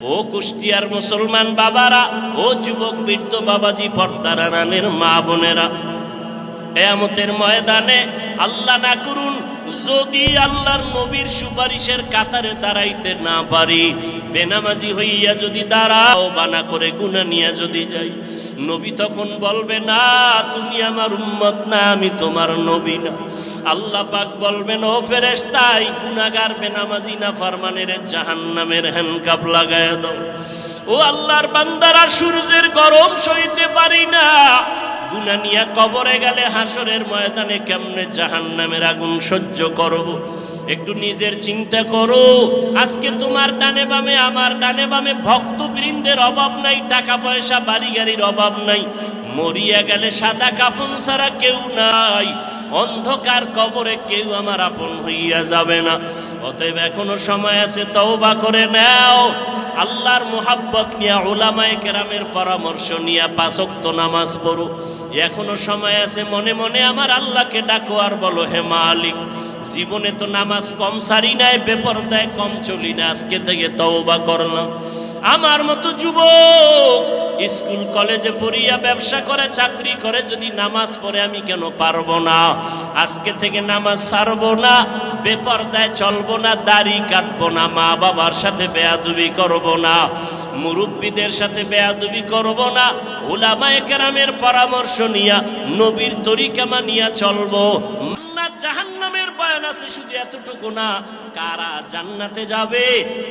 ও কুষ্টিয়ার মুসলমান বাবারা, ও যুবক বৃদ্ধ বাবাজি, পর্দার আড়ালের মা বোনেরা, কিয়ামতের ময়দানে আল্লাহ না করুন যদি আল্লাহর নবীর সুপারিশের কাতারে দাঁড়াইতে না পারি, বেনামাজি হইয়া যদি দাঁড়াও, বানা করে গুনাহ নিয়ে যদি যাই, নবী তখন বলবে না তুমি আমার উম্মত না, আমি তোমার নবী না। আল্লাহ পাক বলবেন ও ফেরেশতা, এই গুনাহগার বেনামাজি না ফরমানের জাহান্নামের হ্যান্ডকাপ লাগায় দাও। ও আল্লাহর বান্দারা, সূর্যের গরম সইতে পারি না, গুনাহ নিয়ে কবরে গেলে হাসরের ময়দানে কেমনে জাহান্নামের আগুন সহ্য করব? একটু নিজের চিন্তা করো। আজকে তোমার ডানে বামে, আমার ডানে বামে ভক্তবৃন্দের অভাব নাই, টাকা পয়সা বাড়ি গাড়ির অভাব নাই, মরিয়া গেলে সাদা কাফন ছাড়া কেউ নাই, অন্ধকার কবরে কেউ আমার আপন হইয়া যাবে না। অতএব এখনো সময় আছে, তওবা করে নাও, আল্লাহর মোহাব্বত নিয়ে, উলামায়ে কেরামের পরামর্শ নিয়ে 5 ওয়াক্ত নামাজ পড়ো। এখনো সময় আছে, মনে মনে আমার আল্লাহকে ডাকো আর বলো, হে মালিক, জীবনে তো নামাজ কম সারি নাই, বেপরদায় কম চলি না, আজকে থেকে তওবা করলাম। আমার মতো যুবক স্কুল কলেজে পড়িয়া, ব্যবসা করে, চাকরি করে যদি নামাজ পড়ে, আমি কেন পারবো না? আজকে থেকে নামাজ ছাড়বো না, বেপরদায় চলবো না, দাড়ি কাটবো না, মা বাবার সাথে বেয়াদবি করবো না, মুরব্বীদের সাথে বেয়াদবি করবো না, উলামায়ে কেরামের পরামর্শ নিয়া, নবীর তরিকা মানিয়া চলবো। জাহান্নামের বয়ান আছে শুধু এতটুকু না, কারা জান্নাতে যাবে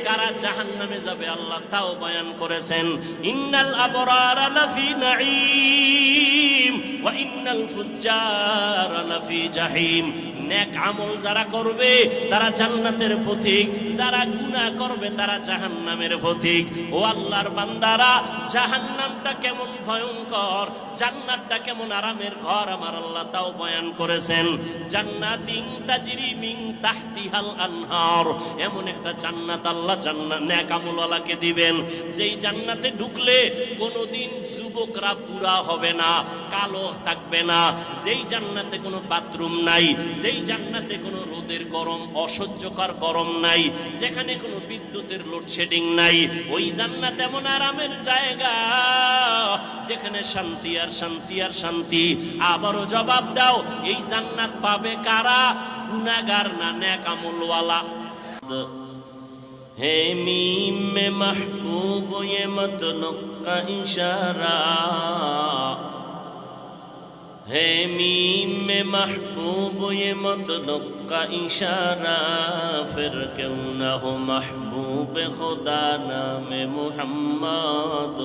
কারা জাহান্নামে যাবে আল্লাহ তাও বয়ান করেছেন। ইন্নাল আবরারা লাফি নাঈম ওয়া ইন্নাল ফুজ্জারা লাফি জাহিম। নেক আমল যারা করবে তারা জান্নাতের পথিক, যারা গুনাহ করবে তারা জাহান্নামের পথিক। ও আল্লাহর বান্দারা, জাহান্নামটা কেমন ভয়ঙ্কর, জান্নাতটা কেমন আরামের ঘর আমার আল্লাহ তাও বয়ান করেছেন। জান্নাতিন তাজরি মিন তাহতিহাল আনহার, এমন একটা জান্নাত আল্লাহ জান্নাত নেক আমলওয়ালাকে দিবেন, যেই জান্নাতে ঢুকলে কোনোদিন যুবকরা বুড়া হবে না, কালো থাকবে না, যেই জান্নাতে কোনো বাথরুম নাই, যেই জান্নাতে কোনো রোদের গরম, অসহ্যকর গরম নাই, যেখানে কোনো বিদ্যুতের লোডশেডিং নাই, ওই জান্নাত এমন আরামের জায়গা যেখানে শান্তি আর শান্তি আর শান্তি। আবারও জবাব দাও, এই জান্নাত পাবে কারা? গুনাহগার না নেক আমলওয়ালা? হে মিম মে মাহবুব ये मतलब का इशारा, है मीम में महबूब ये मतलब का इशारा, फिर क्यों न हो महबूब खुदा नाम मुहम्मद,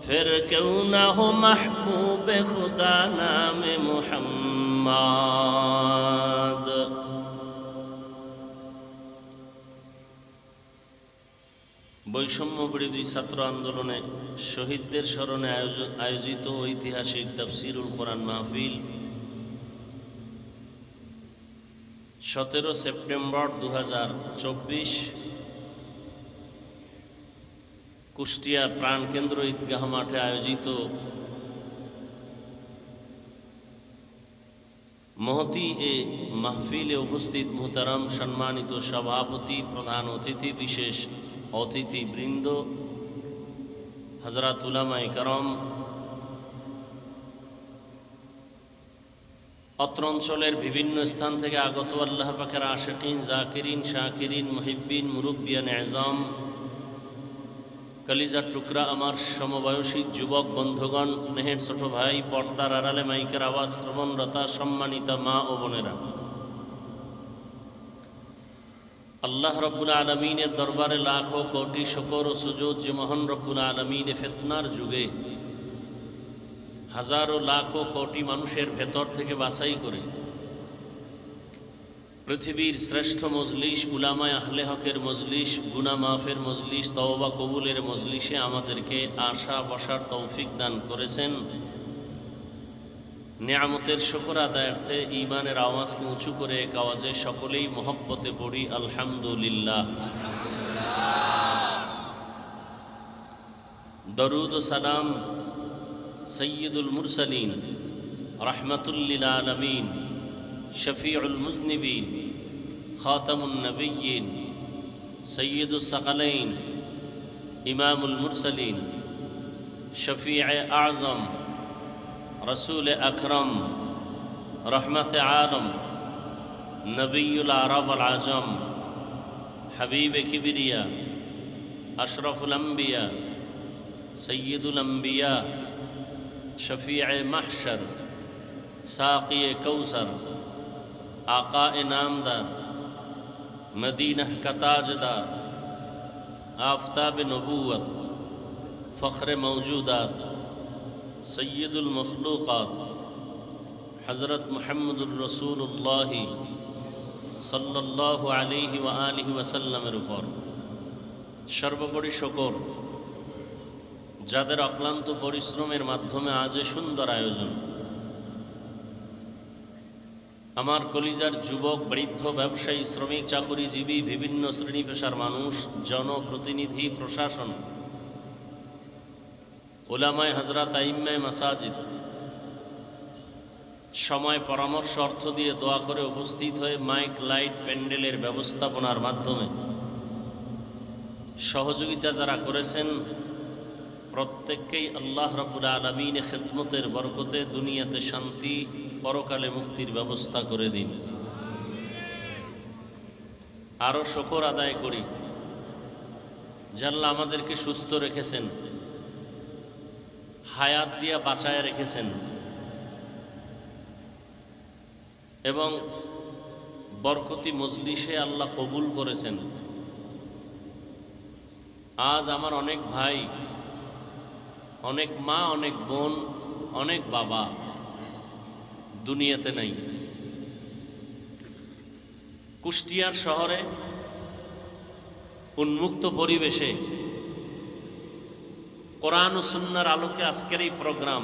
फिर क्यों न हो महबूब खुदा नाम मुहम्मद। বৈষম্য বিরোধী ছাত্র আন্দোলনে শহীদদের স্মরণে আয়োজিত ঐতিহাসিক তাফসিরুল কোরআন মাহফিল 17 সেপ্টেম্বর 2024 কুষ্টিয়া প্রাণকেন্দ্র ঈদগাহ মাঠে আয়োজিত মহতি এ মাহফিলে উপস্থিত মুহতারাম সম্মানিত সভাপতি, প্রধান অতিথি, বিশেষ অতিথিবৃন্দ, হযরত উলামায়ে কেরাম, অত্র অঞ্চলের বিভিন্ন স্থান থেকে আগত আল্লাহ পাকের আশিকিন, জাকিরিন, শাকিরিন, মুহিব্বিন, মুরব্বিয়ান এজাম, কলিজার টুকরা আমার সমবয়সী যুবক বন্ধুগণ, স্নেহের ছোট ভাই, পর্দার আড়ালে মাইকের আওয়াজ শ্রবণরতা সম্মানিতা মা ও বোনেরা, আল্লাহ রব্বুল আলমিনের দরবারে লাখো কোটি শুকর ও সুজুদ যে মহান রব্বুল আলমিনে ফিতনার যুগে হাজারো লাখো কোটি মানুষের ভেতর থেকে বাছাই করে পৃথিবীর শ্রেষ্ঠ মজলিস, উলামায়ে আহলে হকের মজলিস, গুনাহ মাফের মজলিস, তওবা কবুলের মজলিসে আমাদেরকে আসা বসার তৌফিক দান করেছেন। নিয়ামতের শুকর আদায়ার্থে ঈমানের আওয়াজকে উঁচু করে এক আওয়াজে সকলেই মহব্বতে পড়ি আলহামদুলিল্লাহ। দরুদ ও সালাম সৈয়দুল মুরসালিন, রাহমাতুল লিল আলামিন, শফিউল মুজনিবিন, খাতামুন নবিয়্যিন, সৈয়দুস সাকালাইন, ইমামুল মুরসালিন, শফিয়ে আজম, রসুল আকরম, রহমতে আলম, নবীউল আরব আল আজম, হাবিবে কিবরিয়া, আশরফুল আম্বিয়া, সৈয়দুল আম্বিয়া, শফিয়ে মাহশর, সাকিয়ে কৌসর, আকায়ে নামদার, মদিনাহ का ताजदार, आफताब नबूवत, फ़ख्र मौजूदात, सय्यदुल मखलूक़ात, हज़रत मुहम्मदुर रसूलुल्लाह सल्लल्लाहु अलैहि व आलिहि वसल्लमेर উপর সর্বোপরি শুকর, যাদের অক্লান্ত পরিশ্রমের মাধ্যমে আজ সুন্দর আয়োজন। আমার কলিজার যুবক, বৃদ্ধ, ব্যবসায়ী, শ্রমিক, চাকুরিজীবী, বিভিন্ন শ্রেণী পেশার মানুষ, জনপ্রতিনিধি, প্রশাসন, উলামায়ে হযরত, আইম্মায়ে মাসাজিদ, সময়, পরামর্শ, অর্থ দিয়ে দোয়া করে উপস্থিত হয়ে মাইক, লাইট, প্যান্ডেলের ব্যবস্থাপনার মাধ্যমে সহযোগিতা যারা করেছেন, প্রত্যেককেই আল্লাহ রাব্বুল আলামিন খিদমতের বরকতে দুনিয়াতে শান্তি, পরকালে মুক্তির ব্যবস্থা করে দিন। আরও শুকর আদায় করি যে আল্লাহ আমাদেরকে সুস্থ রেখেছেন, হায়াত দিয়া বাঁচায় রেখেছেন এবং বরকতি মজলিসে আল্লাহ কবুল করেছেন। আজ আমার অনেক ভাই, অনেক মা, অনেক বোন, অনেক বাবা দুনিয়াতে নাই। কুষ্টিয়ার শহরে উন্মুক্ত পরিবেশে কোরআন ও সুন্নাহর আলোকে আজকের এই প্রোগ্রাম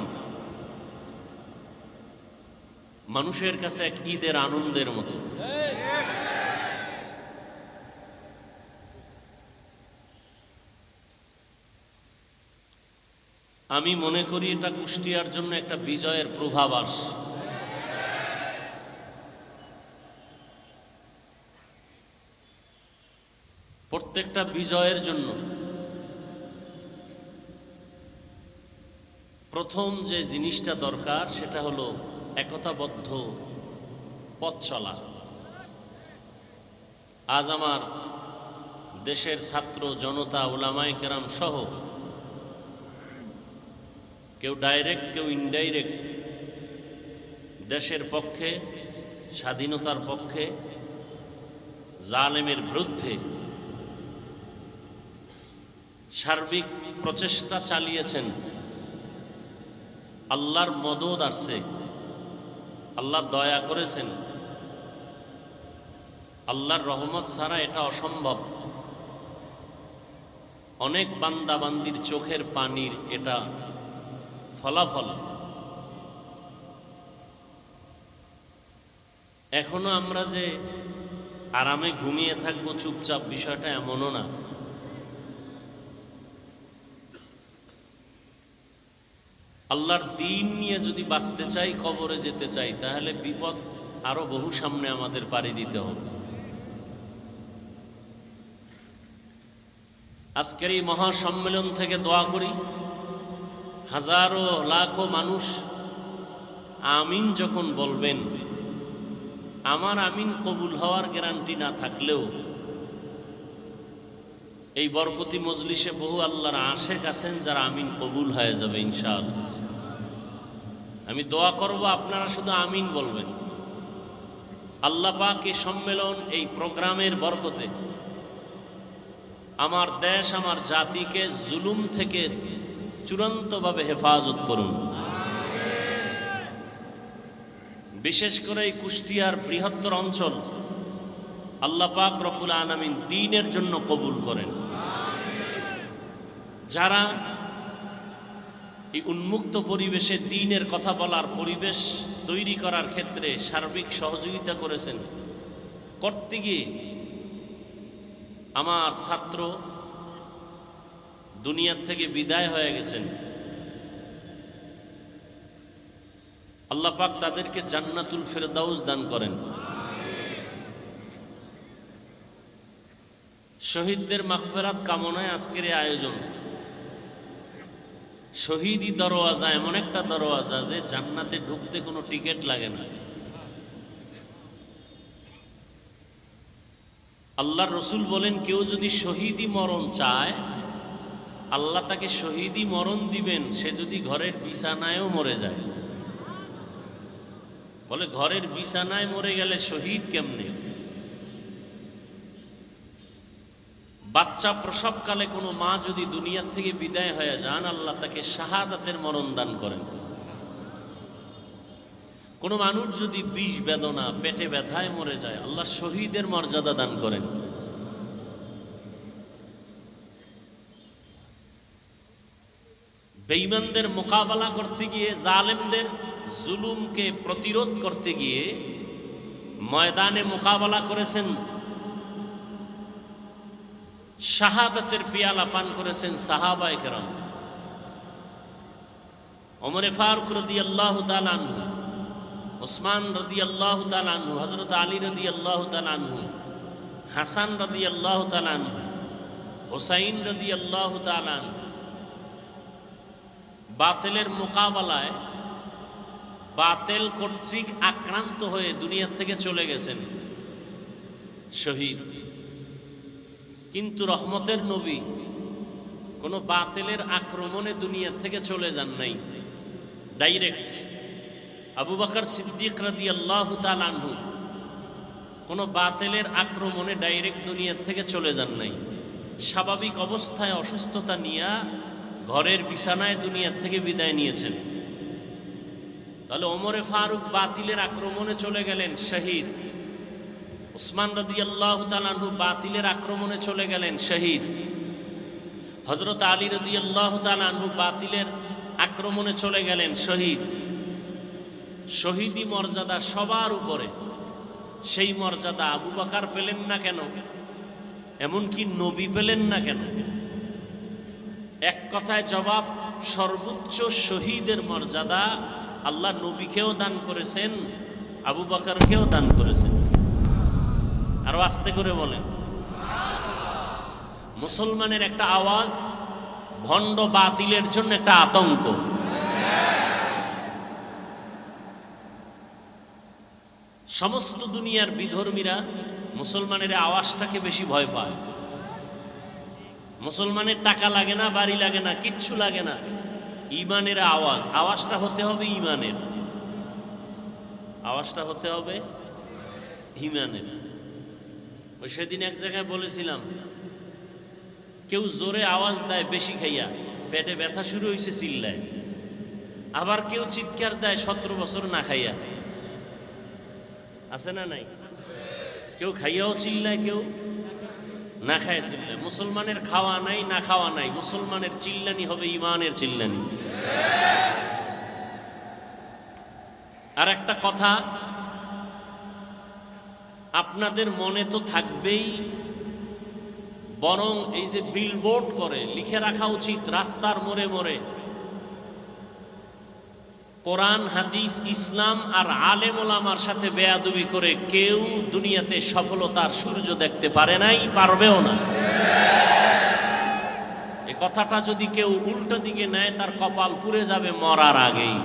মানুষের কাছে এক ঈদের আনন্দের মতো। আমি মনে করি এটা কুষ্টিয়ার জন্য একটা বিজয়ের পূর্বাভাস। প্রত্যেকটা বিজয়ের জন্য প্রথম যে জিনিসটা দরকার সেটা হলো একতাবদ্ধ পথ চলা। আজ আমার দেশের ছাত্র জনতা, উলামায়ে কেরাম সহ কেউ ডাইরেক্ট, কেউ ইনডাইরেক্ট দেশের পক্ষে, স্বাধীনতার পক্ষে, জালেমের বিরুদ্ধে সার্বিক প্রচেষ্টা চালিয়েছেন। আল্লাহর মদদ আসছে, আল্লাহ দয়া করেছেন, আল্লাহর রহমত ছাড়া এটা অসম্ভব। অনেক বান্দা বান্দির চোখের পানির এটা ফলাফল। এখনো আমরা যে আরামে ঘুমিয়ে থাকবো চুপচাপ, বিষয়টা এমনও না। আল্লাহর দ্বীন নিয়ে যদি বাঁচতে চাই, কবরে যেতে চাই, তাহলে বিপদ আরো বহু সামনে আমাদের পাড়ি দিতে হবে। আজকের এই মহাসম্মেলন থেকে দোয়া করি, হাজারো লাখো মানুষ আমিন যখন বলবেন, আমার আমিন কবুল হওয়ার গ্যারান্টি না থাকলেও এই বরকতি মজলিসে বহু আল্লাহর আশেক আছেন যারা আমিন কবুল হয়ে যাবে ইনশাআল্লাহ। আমি দোয়া করব, আপনারা শুধু আমিন বলবেন। আল্লাহ পাক এই সম্মেলন, এই প্রোগ্রামের বরকতে আমার দেশ, আমার জাতিকে জুলুম থেকে চূড়ান্তভাবে হেফাজত করুন। বিশেষ করে এই কুষ্টিয়ার বৃহত্তর অঞ্চল আল্লাহ পাক রব্বুল আলামিন দ্বীনের জন্য কবুল করেন। যারা এই উন্মুক্ত পরিবেশে দ্বীনের কথা বলার পরিবেশ তৈরি করার ক্ষেত্রে সার্বিক সহযোগিতা করেছেন, করতে গিয়ে আমার ছাত্র দুনিয়ার থেকে বিদায় হয়ে গেছেন। আল্লাহ পাক তাদেরকে জান্নাতুল ফেরদাউস দান করেন। শহীদদের মাগফিরাত কামনায় আজকের এই আয়োজন। শহীদি দরওয়াজা এমন একটা দরওয়াজা যে জান্নাতে ঢুকতে কোনো টিকিট লাগে না। আল্লাহর রসুল বলেন, কেউ যদি শহীদি মরণ চায় আল্লাহ তাকে শহীদি মরণ দিবেন, সে যদি ঘরের বিছানায়ও মরে যায়। বলে ঘরের বিছানায় মরে গেলে শহীদ কেমনে? বাচ্চা প্রসবকালে কোনো মা যদি দুনিয়ার থেকে বিদায় হয়ে যান, আল্লাহ তাকে শাহাদাতের মরণ দান করেন। কোনো মানুষ যদি বিষ বেদনা পেটে ব্যথায় মরে যায়, আল্লাহ শহীদের মর্যাদা দান করেন। বেঈমানদের মোকাবেলা করতে গিয়ে, জালেমদের জুলুমকে প্রতিরোধ করতে গিয়ে ময়দানে মোকাবেলা করেছেন, শাহাদাতের পিয়ালা পান করেছেন সাহাবায়ে কেরাম। ওমরে ফারুক রাদিয়াল্লাহু তাআলা আনহু, ওসমান রাদিয়াল্লাহু তাআলা আনহু, হযরত আলী রাদিয়াল্লাহু তাআলা আনহু, হাসান রাদিয়াল্লাহু তাআলা আনহু, হুসাইন রাদিয়াল্লাহু তাআলা আনহু বাতিলের মোকাবেলায় বাতিল কর্তৃক আক্রান্ত হয়ে দুনিয়া থেকে চলে গেছেন শহীদ। কিন্তু রহমতের নবী কোনো বাতিলের আক্রমণে দুনিয়া থেকে চলে যান নাই, ডাইরেক্ট। আবু বকর সিদ্দিক রাদিয়াল্লাহু তাআলা আনহু কোনো বাতিলের আক্রমণে ডাইরেক্ট দুনিয়া থেকে চলে যান নাই। স্বাভাবিক অবস্থায় অসুস্থতা নিয়ে ঘরের বিছানায় দুনিয়া থেকে বিদায় নিয়েছেন। তাহলে ওমরে ফারুক বাতিলের আক্রমণে চলে গেলেন শহীদ, ওসমান রাদিয়াল্লাহু তাআলা আনহু বাতিলের আক্রমণে চলে গেলেন শহীদ, হযরত আলী রাদিয়াল্লাহু তাআলা আনহু বাতিলের আক্রমণে চলে গেলেন শহীদ। শহীদি মর্যাদা সবার উপরে। সেই মর্যাদা আবু বকর পেলেন না কেন? এমনকি নবী পেলেন না কেন? এক কথায় জবাব, সর্বোচ্চ শহীদের মর্যাদা আল্লাহ নবীকেও দান করেছেন, আবু বকরকেও দান করেছেন। আরো আস্তে করে বলেন। মুসলমানের একটা আওয়াজ ভণ্ড বাতিলের জন্য একটা আতঙ্ক। সমস্ত দুনিয়ার বিধর্মীরা মুসলমানের আওয়াজটাকে বেশি ভয় পায়। মুসলমানের টাকা লাগে না, বাড়ি লাগে না, কিচ্ছু লাগে না, ইমানের আওয়াজ। আওয়াজটা হতে হবে ইমানের, আওয়াজটা হতে হবে ইমানের। ওই সেদিন এক জায়গায় বলেছিলাম, কেউ জোরে আওয়াজ দেয় বেশি খাইয়া, পেটে ব্যথা শুরু হয়েছে চিল্লায়। আবার কেউ চিৎকার দেয় 17 বছর না খাইয়া। আছে না নাই? কেউ খাইয়াও চিল্লায়, কেউ না খায় চিল্লায়। মুসলমানের খাওয়া নাই, না খাওয়া নাই, মুসলমানের চিল্লানি হবে ইমানের চিল্লানি। আর একটা কথা আপনাদের মনে তো থাকবেই, বরং এই যে বিলবোর্ড করে লিখে রাখা উচিত রাস্তার মোড়ে মোড়ে, কোরআন হাদিস ইসলাম আর আলেম ওলামার সাথে বেয়াদবি করে কেউ দুনিয়াতে সফলতার সূর্য দেখতে পারে নাই, পারবেও না। এই কথাটা যদি কেউ উল্টো দিকে নেয়, তার কপাল পুড়ে যাবে মরার আগেই।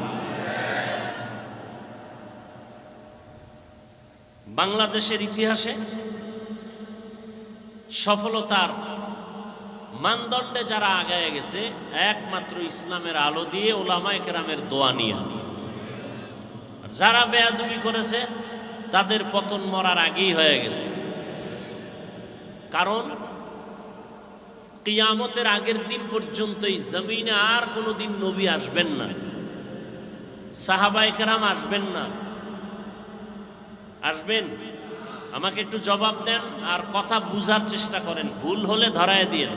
বাংলাদেশের ইতিহাসে সফলতার মানদণ্ডে যারা আগায় গেছে, একমাত্র ইসলামের আলো দিয়ে, ওলামায়ে কেরামের দোয়া নিয়ে। যারা বেয়াদবি করেছে তাদের পতন মরার আগেই হয়ে গেছে। কারণ কিয়ামতের আগের দিন পর্যন্ত এই জমিনে আর কোনোদিন নবী আসবেন না, সাহাবায়ে কেরাম আসবেন না। আসবেন? আমাকে একটু জবাব দেন আর কথা বুঝার চেষ্টা করেন, ভুল হলে ধরায় দিয়ে।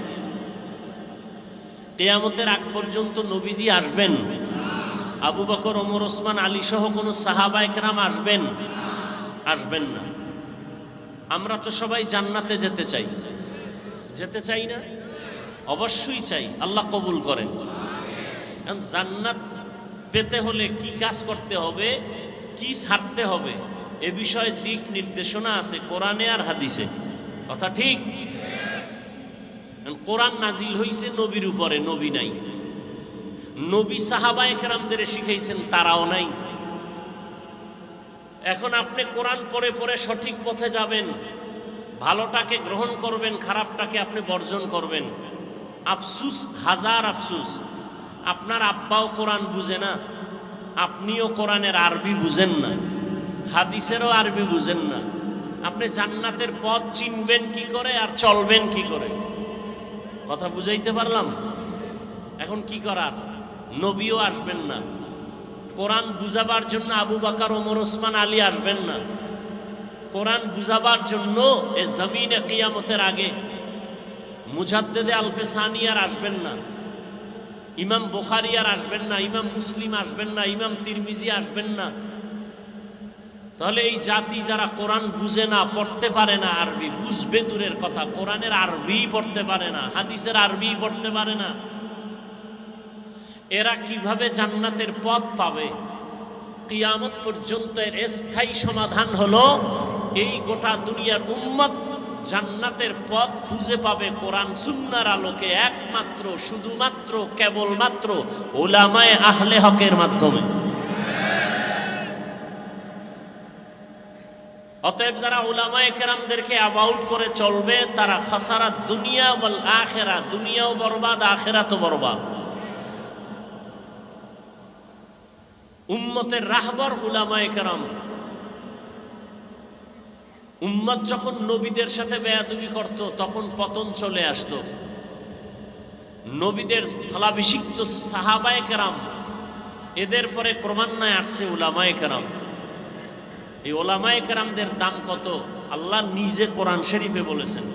কিয়ামতের আগ পর্যন্ত নবীজি আসবেন? আবু বকর, ওমর, ওসমান, আলী সহ কোন সাহাবায়ে কেরাম আসবেন? আসবেন না। আমরা তো সবাই জান্নাতে যেতে চাই, যেতে চাই না? অবশ্যই চাই, আল্লাহ কবুল করেন। এখন জান্নাত পেতে হলে কি কাজ করতে হবে, কি ছাড়তে হবে, এ বিষয়ে দিক নির্দেশনা আছে কোরআনে আর হাদিসে। কথা ঠিক? কোরআন নাজিল হইছে নবীর উপরে, নবী নাই। নবী সাহাবায়ে কেরামদের শিখাইছেন, তারাও নাই। এখন আপনি কোরআন পড়ে পড়ে সঠিক পথে যাবেন, ভালোটাকে গ্রহণ করবেন, খারাপটাকে আপনি বর্জন করবেন। আফসুস, হাজার আফসুস, আপনার আব্বাও কোরআন বুঝে না, আপনিও কোরআনের আরবি বুঝেন না, হাদিসেরও আরবি বুঝেন না। আপনি জান্নাতের পথ চিনবেন কি করে আর চলবেন কি করে? কথা বুঝাইতে পারলাম? এখন কি করার? নবীও আসবেন না, কোরআন বুঝাবার জন্য আবু বকর, ওমর, ওসমান, আলী আসবেন না। কোরআন বুঝাবার জন্য এ জমিনে কিয়ামতের আগে মুজাদ্দেদে আলফে সানি আর আসবেন না, ইমাম বুখারী আর আসবেন না, ইমাম মুসলিম আসবেন না, ইমাম তিরমিজি আসবেন না। তাহলে এই জাতি যারা কোরআন বুঝে না, পড়তে পারে না, আরবি বুঝবে দূরের কথা, কোরআনের আরবি পড়তে পারে না, হাদিসের আরবি পড়তে পারে না, এরা কিভাবে জান্নাতের পথ পাবে? কিয়ামত পর্যন্ত এর স্থায়ী সমাধান হলো এই গোটা দুনিয়ার উম্মত জান্নাতের পথ খুঁজে পাবে কোরআন সুন্নাহর আলোকে, একমাত্র, শুধুমাত্র, কেবলমাত্র উলামায়ে আহলে হকের মাধ্যমে। অতএব যারা উলামায়ে কেরামদেরকে অ্যাবাউট করে চলবে তারা খাসারাত দুনিয়া ওয়াল আখিরা, দুনিয়াও বরবাদ, আখিরাতও বরবাদ। উম্মতের রাহবর উলামায়ে কেরাম। উম্মত যখন নবীদের সাথে বেয়াদবি করত তখন পতন চলে আসতো। নবীদের স্থলাভিষিক্ত সাহাবায়ে কেরাম, এদের পরে ক্রমান্বয়ে আসছে উলামায়ে কেরাম। এই উলামায়ে কেরামদের দাম কত? আল্লাহ নিজে কোরআন শরীফে বলেছেন,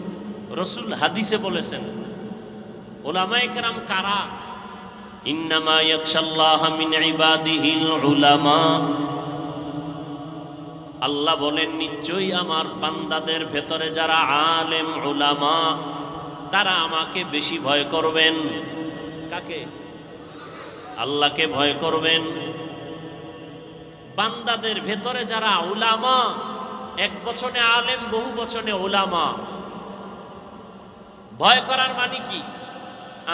রাসূল হাদিসে বলেছেন। উলামায়ে কেরাম কারা? ইন্নামা ইয়াখশাল্লাহা মিন ইবাদিহিল উলামা। আল্লাহ বলেন, নিশ্চয়ই আমার বান্দাদের ভেতরে যারা আলেম উলামা, তারা আমাকে বেশি ভয় করবেন। কাকে? আল্লাহকে ভয় করবেন। বান্দাদের ভেতরে যারা উলামা, এক বচনে আলেম, বহু বচনে উলামা। ভয় করার মানে কি?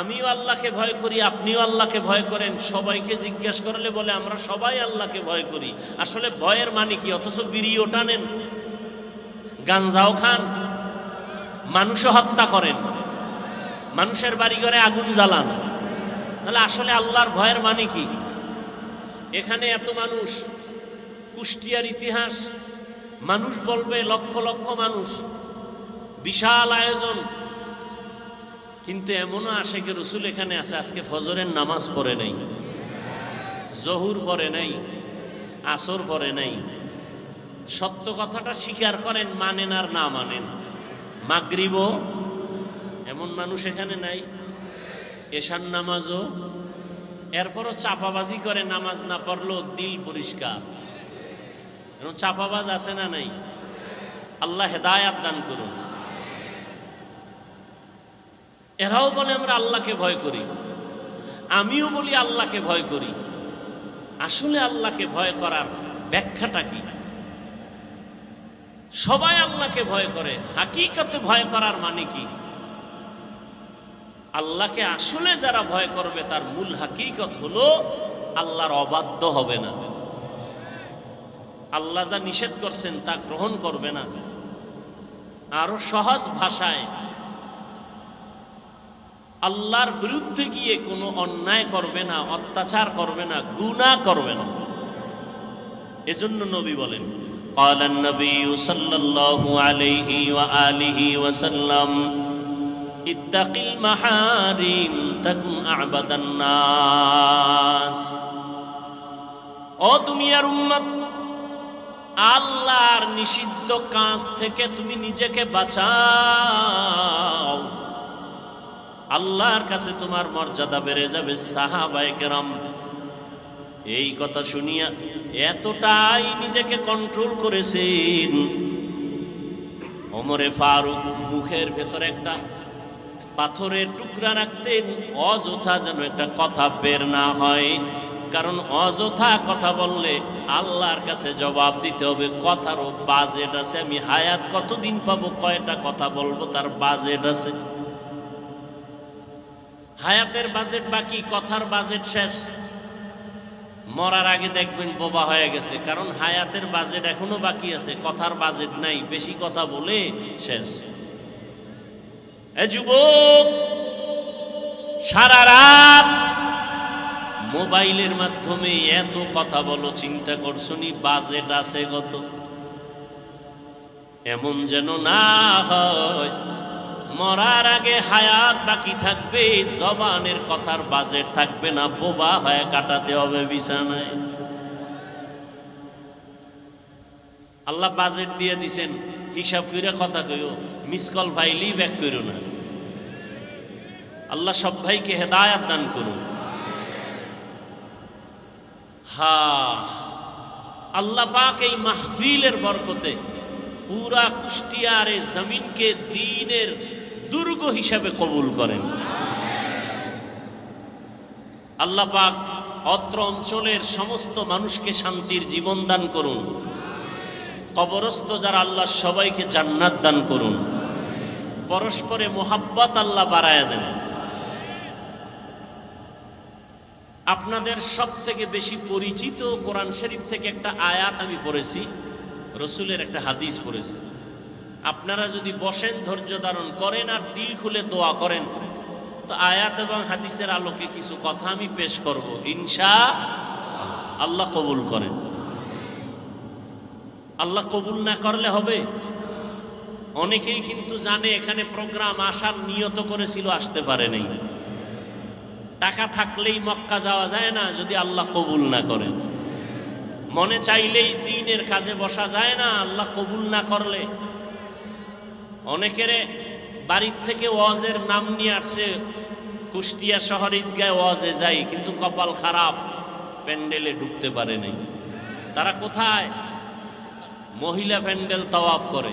আমিও আল্লাহকে ভয় করি, আপনিও আল্লাহকে ভয় করেন। সবাইকে জিজ্ঞেস করলে বলে আমরা সবাই আল্লাহকে ভয় করি। আসলে ভয়ের মানে কি? অথচ বিড়িও টানেন, গাঞ্জাও খান, মানুষও হত্যা করেন, মানুষের বাড়িঘরে আগুন জ্বালান। তাহলে আসলে আল্লাহর ভয়ের মানে কি? এখানে এত মানুষ, কুষ্টিয়ার ইতিহাস, মানুষ বলবে লক্ষ লক্ষ মানুষ, বিশাল আয়োজন, কিন্তু এমনও আশেকে রসুল এখানে আছে আজকে ফজরের নামাজ পড়ে নাই, জহুর পড়ে নাই, আসর পড়ে নাই। সত্য কথাটা স্বীকার করেন, মানেন আর না মানেন। মাগরিবও এমন মানুষ এখানে নাই, এশার নামাজও। এরপরও চাপাবাজি করে, নামাজ না পড়লেও দিল পরিষ্কার। চাপাবাজ আছে না নাই? আল্লাহ হেদায়াত দান করুন। এরাও বলে আমরা আল্লাহকে ভয় করি, আমিও বলি আল্লাহকে ভয় করি। আসলে আল্লাহকে ভয় করার ব্যাখ্যাটা কি? সবাই আল্লাহকে ভয় করে, হাকিকতে ভয় করার মানে কি? আল্লাহকে আসলে যারা ভয় করবে তার মূল হাকিকত হলো আল্লাহর অবাধ্য হবে না, আল্লাহ যা নিষেধ করছেন তা গ্রহণ করবে না। আরো সহজ ভাষায়, আল্লাহর বিরুদ্ধে গিয়ে কোনো অন্যায় করবে না, অত্যাচার করবে না, গুনাহ করবে না। এজন্য নবী বলেন, ক্বালান নবী সাল্লাল্লাহু আলাইহি ওয়া আলিহি ওয়াসাল্লাম, ইত্তাকিল মাহারিম তাকুন আ'বাদান নাস। ও দুনিয়ার উম্মত, আল্লাহর নিষিদ্ধ কাজ থেকে তুমি নিজেকে বাঁচাও, আল্লাহর কাছে তোমার মর্যাদা বেড়ে যাবে। সাহাবায়ে কেরাম এই কথা শুনিয়া এতটাই নিজেকে কন্ট্রোল করেছেন, ওমরে ফারুক মুখের ভেতরে একটা পাথরের টুকরা রাখতেন, অযথা যেন একটা কথা বের না হয়। কারণ অযথা কথা বললে আল্লাহর কাছে জবাব দিতে হবে। কথারও বাজেট আছে, আমি হায়াত কতদিন পাবো, কয়টা কথা বলবো তার বাজেট আছে। হায়াতের বাজেট বাকি, কথার বাজেট শেষ। মরার আগে দেখবেন বোবা হয়ে গেছে, কারণ হায়াতের বাজেট এখনো বাকি আছে, কথার বাজেট নাই, বেশি কথা বলে শেষ। এ যুবক, সারা রাত মোবাইলের মাধ্যমে এত কথা বলো, চিন্তা করছনি বাজেট আছে কত? এমন যেন না হয় মরার আগে হায়াত বাকি থাকবে, জবানের কথার বাজেট থাকবে না, বোবা হয়ে কাটাতে হবে বিছানায়। আল্লাহ বাজেট দিয়ে দিছেন, হিসাব করে কথা কইও, মিস কল ফাইলি ব্যাক করো না। আল্লাহ সব ভাইকে হেদায়াত দান করুন। আল্লাহ পাক এই মাহফিলের বরকতে পুরা কুষ্টিয়ার এই জমিনকে দ্বীনের দুর্গ হিসাবে কবুল করেন। আল্লাহ পাক অত্র অঞ্চলের সমস্ত মানুষকে শান্তির জীবন দান করুন। কবরস্থ যারা আল্লাহ সবাইকে জান্নাত দান করুন। পরস্পরে মোহাব্বত আল্লাহ বাড়ায় দেন। আপনাদের সব থেকে বেশি পরিচিত কোরআন শরীফ থেকে একটা আয়াত আমি পড়েছি, রসুলের একটা হাদিস পড়েছি। আপনারা যদি বসেন, ধৈর্য ধারণ করেন আর দিল খুলে দোয়া করেন, তো আয়াত এবং হাদিসের আলোকে কিছু কথা আমি পেশ করব, ইনশাআল্লাহ কবুল করেন। আল্লাহ কবুল না করলে হবে? অনেকেই কিন্তু জানে এখানে প্রোগ্রাম আসার নিয়ত করেছিল, আসতে পারে নাই। টাকা থাকলেই মক্কা যাওয়া যায় না যদি আল্লাহ কবুল না করেন। মনে চাইলেই দ্বীনের কাজে বসা যায় না আল্লাহ কবুল না করলে। অনেকের বাড়ির থেকে ওয়াজের নাম নিয়ে আসছে, কুষ্টিয়া শহর ঈদগায় ওয়াজে যাই, কিন্তু কপাল খারাপ, প্যান্ডেলে ঢুকতে পারে নাই। তারা কোথায়? মহিলা প্যান্ডেল তাওয়াফ করে,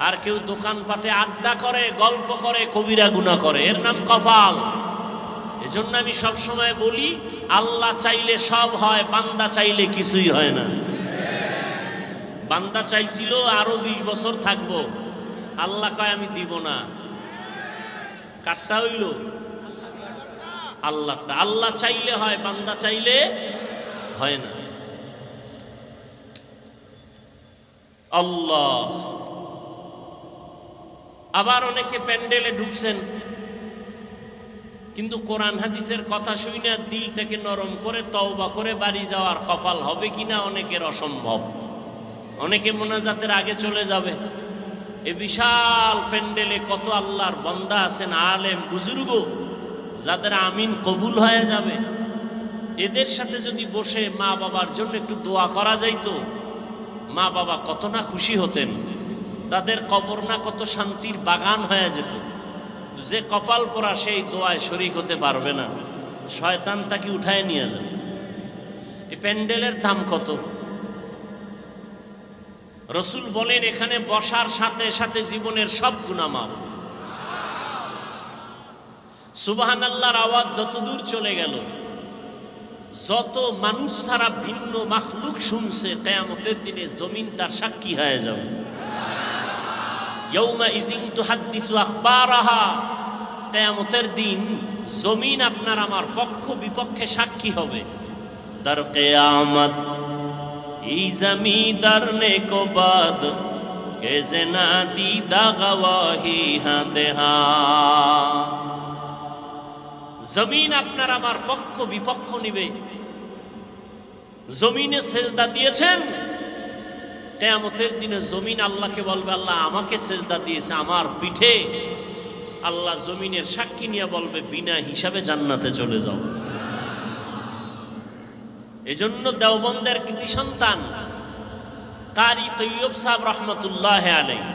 আর কেউ দোকানপাটে আড্ডা করে, গল্প করে, কবিরা গুনাহ করে, এর নাম কপাল। এজন্য আমি সব সময় বলি, আল্লাহ চাইলে সব হয়, বান্দা চাইলে কিছুই হয় না। বান্দা চাইছিল আরো 20 বছর থাকবো, আল্লাহ কয় আমি দিব না। কাটটা হইল আল্লাহটা। আল্লাহ চাইলে হয়, বান্দা চাইলে হয় না। আল্লাহ। আবার অনেকে প্যান্ডেলে ঢুকছেন, কিন্তু কোরআন হাদিসের কথা শুনে দিলটাকে নরম করে তওবা করে বাড়ি যাওয়ার কপাল হবে কিনা অনেকের অসম্ভব। অনেকে মোনাজাতের আগে চলে যাবে। এ বিশাল প্যান্ডেলে কত আল্লাহর বান্দা আছেন, আলেম বুজুর্গ, যাদের আমিন কবুল হয়ে যাবে। এদের সাথে যদি বসে মা বাবার জন্য একটু দোয়া করা যাইতো, মা বাবা কত না খুশি হতেন, তাদের কবর না কত শান্তির বাগান হয়ে যেত। যে কপাল পরা সেই দোয়ায় শরীক হতে পারবে না, শয়তান তাকে উঠায় নিয়ে যাবে। এই প্যান্ডেলের দাম কত? রসুল বলেন এখানে বসার সাথে সাথে জীবনের সব গুনাহ মাফ। সুবহানাল্লাহর আওয়াজ যত দূর চলে গেল, যত মানুষ ছাড়া ভিন্ন মাখলুক শুনছে, কিয়ামতের দিনে জমিন তার সাক্ষী হয়ে যাবে। ইয়াউমা ইযিন তুহাদ্দিসু আখবারাহা, কিয়ামতের দিন জমিন আপনার আমার পক্ষ বিপক্ষে সাক্ষী হবে। দার কিয়ামত এই জমিদার নে কো বাদ কে জেনা দিদা গওয়াহি হাতে হা। জমিন আপনার আমার পক্ষ বিপক্ষ নিবে। জমিনে সেজদা দিয়েছেন, কিয়ামতের দিনে জমিন আল্লাহকে বলবে, আল্লাহ আমাকে সেজদা দিয়েছে আমার পিঠে। আল্লাহ জমিনের সাক্ষী নিয়ে বলবে, বিনা হিসাবে জান্নাতে চলে যাও। এজন্য দেওবন্দের কৃতি সন্তান কারি তৈয়ব সাহেব রহমতুল্লাহ আলাইহি,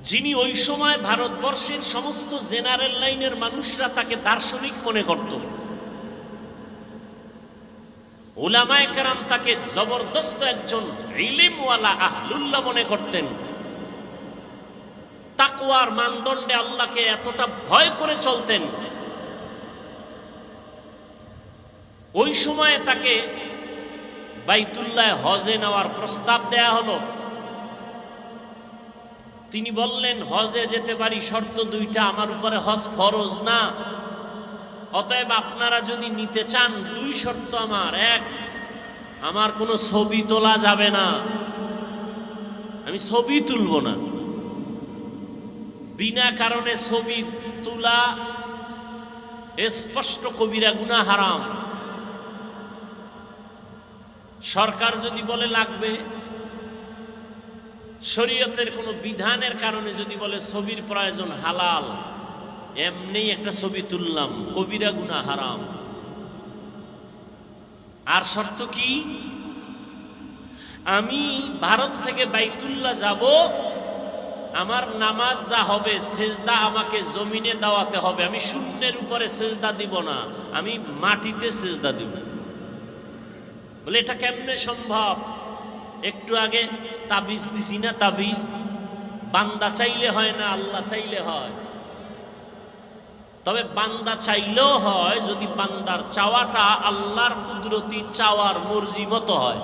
যিনি ওই সময় ভারতবর্ষের সমস্ত জেনারেল লাইনের মানুষরা তাকে দার্শনিক মনে করত, উলামায়ে কেরাম তাকে জবরদস্ত একজন ইলমওয়ালা আহলুল্লাহ মনে করতেন। তাকওয়ার মানদণ্ডে আল্লাহকে এতটা ভয় করে চলতেন। ওই সময়ে তাকে বাইতুল্লাহ হজে নেওয়ার প্রস্তাব দেয়া হলো। তিনি বললেন হজে যেতে পারি, শর্ত দুইটা, আমার উপরে হজ ফরজ না। অতএব আপনারা যদি নিতে চান দুই শর্ত আমার। এক, আমার কোনো ছবি তোলা যাবে না, আমি ছবি তুলব না। বিনা কারণে ছবি তোলা স্পষ্ট কবিরা গুনাহ, হারাম। সরকার যদি বলে লাগবে, শরীয়তের কোনো বিধানের কারণে যদি বলে ছবির প্রয়োজন, হালাল, এমনি একটা ছবি তুললাম, কবিরা গুনাহ, হারাম। আর শর্ত কি? আমি ভারত থেকে বাইতুল্লাহ যাব, আমার নামাজ যা হবে সেজদা আমাকে জমিনে দেওয়াতে হবে, আমি শূন্যের উপরে সেজদা দিব না, আমি মাটিতে সেজদা দিব। বলে এটা কেমনে সম্ভব? একটু আগে তাবিজ দিছি না, তাবিজ বান্দা চাইলে হয় না, আল্লাহ চাইলে হয়। তবে বান্দা চাইলেও হয় যদি বান্দার চাওয়াটা আল্লাহর কুদরতি চাওয়ার মর্জি মতো হয়।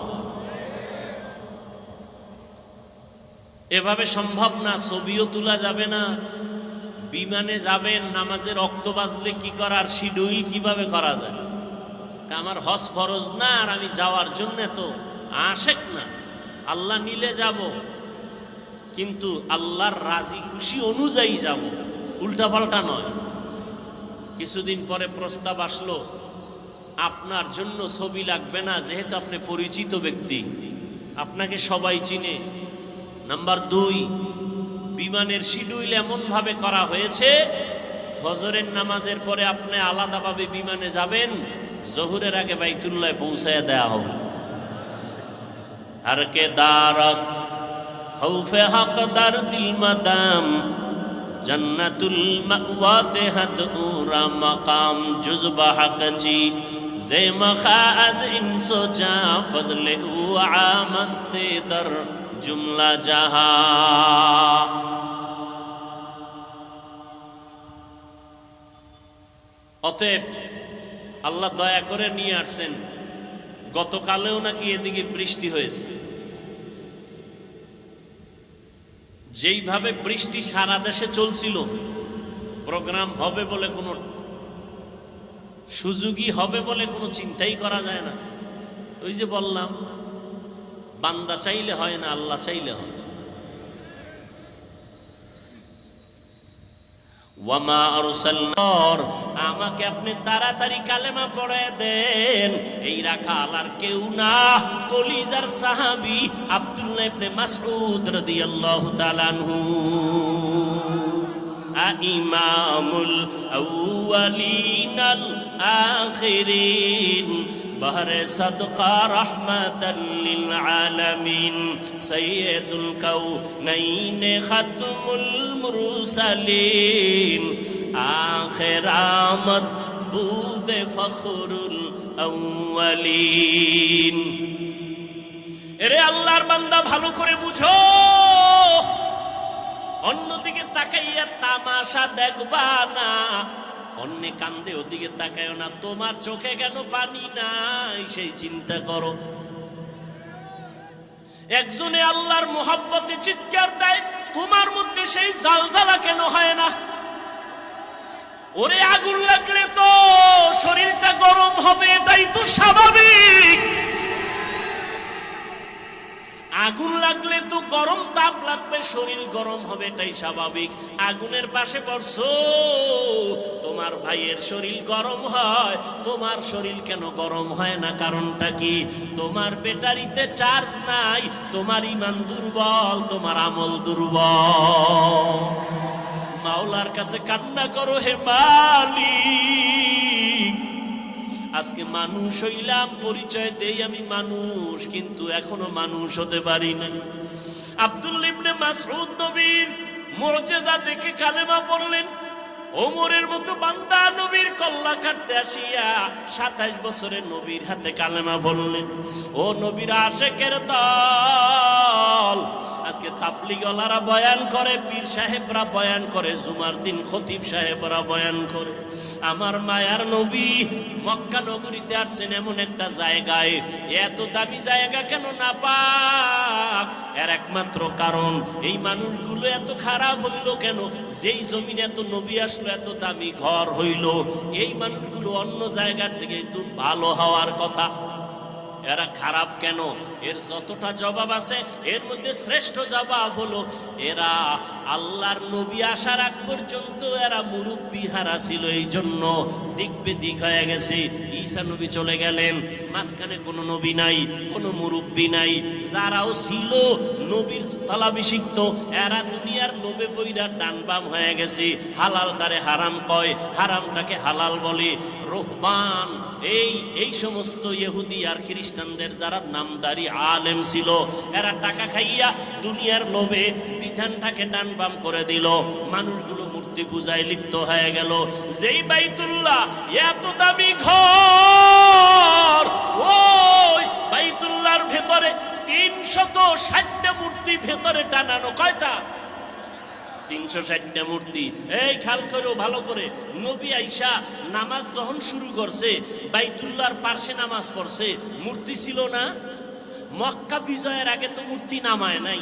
এভাবে সম্ভব না। ছবিও তোলা যাবে না, বিমানে যাবেন, নামাজের ওয়াক্ত বাজলে কি করার শিডিউল কিভাবে করা যায়? আমার হজ ফরজ না, আর আমি যাওয়ার জন্য তো আশেক না, আল্লাহ নিলে যাব, কিন্তু আল্লাহর রাজি খুশি অনুযায়ী যাব, উল্টা পাল্টা নয়। কিছুদিন পরে প্রস্তাব আসলো, আপনার জন্য ছবি লাগবে না, যেহেতু আপনি পরিচিত ব্যক্তি, আপনাকে সবাই চিনে। নাম্বার 2, বিমানের শিডিউল এমন ভাবে করা হয়েছে, ফজরের নামাজের পরে আপনি আলাদাভাবে বিমানে যাবেন, জোহরের আগে বাইতুল্লাহ পৌঁছায় দেয়া হবে। हर के दारत खौफे हक़दार दिल मदाम जन्नतुल मअवा देहद उरा मकाम जुज़्ब हक़ जी जे मखाज इंसो जा फजले उआ मस्ते दर जुमला जहा। অতএব আল্লাহ দয়া করে নিয়ে আসছেন। গতকালেও নাকি এদিকে বৃষ্টি হয়েছে। যেইভাবে বৃষ্টি সারা দেশে চলছিল, প্রোগ্রাম হবে বলে কোনো সুযোগই হবে বলে কোনো চিন্তাই করা যায় না। ওই যে বললাম, বান্দা চাইলে হয় না, আল্লাহ চাইলে হয়। ওয়ামা আরসালনার, আমাকে আপনি তাড়াতাড়ি কালেমা পড়ায় দেন। এই রাখাল আর কেউ না, কলিজার সাহাবী আব্দুল্লাহ ইবনে মাসউদ রাদিয়াল্লাহু তাআলা আনহু। ইমামুল আউয়ালিনাল আখিরিন বহরে সদকা রহমাতাল লিল আলামিন সাইয়্যিদুল কাউনাইন খাতমুল মুরসালিন আখির আমদ বুদে ফখরুল আউয়ালিন। এরে আল্লাহর বান্দা, ভালো করে বুঝো, অন্যদিকে তাকাইয়া তামাশা দেখবা না, অন্য কান্দে ওদিকে তাকায়ও না। তোমার চোখে কেন পানি নাই সেই চিন্তা করো। একজনে আল্লাহর মুহাব্বতে চিৎকার দেয়, তোমার মধ্যে সেই জালজালা কেন হয় না? ওরে আগুন লাগলে তো শরীরটা গরম হবে, এটাই তো স্বাভাবিক। আগুন লাগলে তো গরম তাপ লাগবে, শরীর গরম হবে, এটাই স্বাভাবিক। আগুনের পাশে বসো, তোমার ভাইয়ের শরীর গরম হয়, তোমার শরীর কেন গরম হয় না? কারণটা কি? তোমার ব্যাটারিতে চার্জ নাই, তোমার ঈমান দুর্বল, তোমার আমল দুর্বল। মাওলার কাছে কান্না করো, হে মালিক, আজকে মানুষ হইলাম, পরিচয় দেই আমি মানুষ, কিন্তু এখনো মানুষ হতে পারি না। আব্দুল্লাহ ইবনে মাসউদ নবীর মুজিজা দেখে কালেমা পড়লেন। ওমরের মতো বান্দা নবীর কল্লা কাটতে আসিয়া 27 বছরের নবীর হাতে কালেমা বললেন। ও নবীর আশেকের দল, আজকে তাবলীগওয়ালারা বয়ান করে, পীর সাহেবরা বয়ান করে, জুমার দিন খতিব সাহেবরা বয়ান করে। আমার মায়ার নবী মক্কা নগরীতে আসছেন এমন একটা জায়গায়, এত দামি জায়গা কেন না পাক? এর একমাত্র কারণ এই মানুষগুলো এত খারাপ হইল কেন? যেই জমিনে এত নবী আসলো, এত দামি ঘর হইল, এই মানুষগুলো অন্য জায়গার থেকে একটু ভালো হওয়ার কথা, এরা খারাপ কেন? এর যতটা জবাব আছে এর মধ্যে শ্রেষ্ঠ জবাব হলো এরা আল্লাহর নবী আসার আগ পর্যন্ত এরা মুরব্বি হারা ছিল, এই জন্য দিক বেদিক হয়ে গেছে। ঈসা নবী চলে গেলেন, মাঝখানে কোনো নবী নাই, কোনো মুরব্বি নাই। যারাও ছিল নবীর স্থলাভিষিক্ত, এরা দুনিয়ার লোভে পইরা ডান বাম হয়ে গেছে। হালালটারে হারাম কয়, হারামটাকে হালাল বলে। রহমান এই সমস্ত ইহুদি আর খ্রিস্টানদের যারা নামদারি আলেম ছিল, এরা টাকা খাইয়া দুনিয়ার লোভে বিধানটাকে ডান বাম করে দিল। মানুষগুলো মূর্তি পূজায় লিপ্ত হয়ে গেল। যেই বাইতুল্লাহ এত দামি ঘর, ওই বাইতুল্লাহর ভেতরে 360টা মূর্তি ভেতরে টানানো। কয়টা? 360টা মূর্তি। এই খেয়াল করো ভালো করে, নবী আইসা নামাজ যখন শুরু করছে, বাইতুল্লাহর পাশে নামাজ পড়ছে, মূর্তি ছিল না? মক্কা বিজয়ের আগে তো মূর্তি নামায় নাই।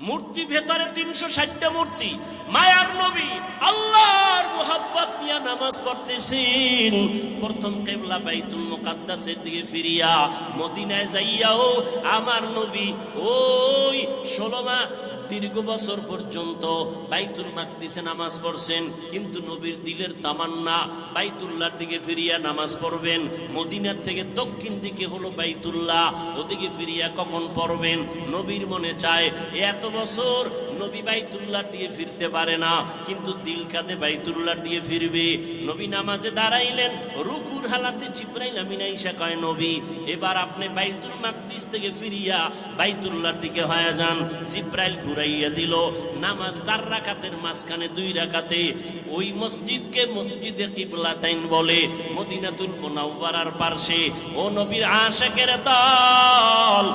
মূর্তি ভেতরে 360টা মূর্তি। মায়ার নবী আল্লাহর মুহাব্বত নিয়ে নামাজ পড়তেছেন। প্রথম কিবলা বাইতুল মুকাদ্দাসের দিকে ফিরিয়া মদিনায় যাইয়াও আমার নবী ওই 16 মাস দীর্ঘ বছর পর্যন্ত বাইতুল মাকদিসে নামাজ পড়ছেন, কিন্তু নবীর দিলের তামান্না বাইতুল্লাহর দিকে ফিরিয়া নামাজ পড়বেন। মদিনার থেকে দক্ষিণ দিকে হলো বাইতুল্লাহ, ওদিকে ফিরিয়া কখন পড়বেন নবীর মনে চায়। এত বছর নবী বাইতুল্লাহর দিকে ফিরতে পারে না, কিন্তু দিল কাঁদে বাইতুল্লাহর দিকে ফিরবে। নবী নামাজে দাঁড়াইলেন, রুকুর হালাতে জিবরাইল আমিন আইসা কয়, নবী এবার আপনি বাইতুল মাকদিস থেকে ফিরিয়া বাইতুল্লাহর দিকে হয়ে যান। জিবরাইল ঘুরাইয়া দিল। নামাজ 4 রাকাতের মাঝখানে 2 রাকাতে ওই মসজিদকে মসজিদে কিবলাতাইন বলে, মদিনাতুল মুনাওয়ারার পাশে। ও নবীর আশিকের দল,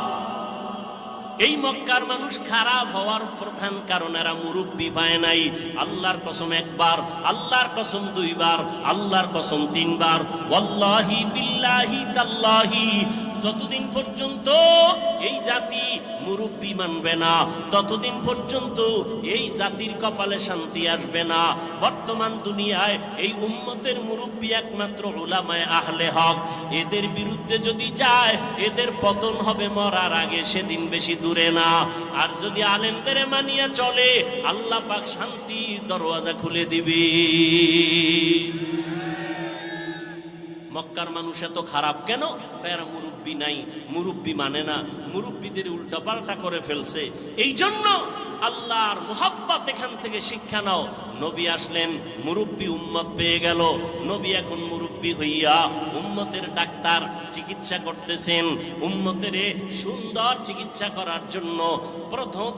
এই মক্কার মানুষ খারাপ হওয়ার প্রধান কারণ এরা মুরব্বি পায় নাই। আল্লাহর কসম একবার, আল্লাহর কসম 2 বার, আল্লাহর কসম 3 বার, ওয়াল্লাহি বিল্লাহি তাল্লাহি, যতদিন পর্যন্ত এই জাতি মুরব্বি মানবে না, ততদিন পর্যন্ত এই জাতির কপালে শান্তি আসবে না। বর্তমান দুনিয়ায় এই উম্মতের মুরব্বি একমাত্র উলামায়ে আহলে হক। এদের বিরুদ্ধে যদি যায়, এদের পতন হবে মরার আগে, সেদিন বেশি দূরে না। আর যদি আলেমদের মানিয়ে চলে, আল্লাহ পাক শান্তির দরওয়াজা খুলে দিবে। মক্কার মানুষ এত খারাপ কেন? এরা মুরব্বি নাই, মুরব্বি মানে না, মুরব্বিদের উল্টাপাল্টা করে ফেলছে। এই জন্য আল্লাহর মুহাব্বত এখান থেকে শিক্ষা নাও। নবী আসলেন, মুরব্বি উম্মত পেয়ে গেল। নবী এখন মুরব্বি হইয়া উম্মতের ডাক্তার, চিকিৎসা করতেছেন। উম্মতের সুন্দর চিকিৎসা করার জন্য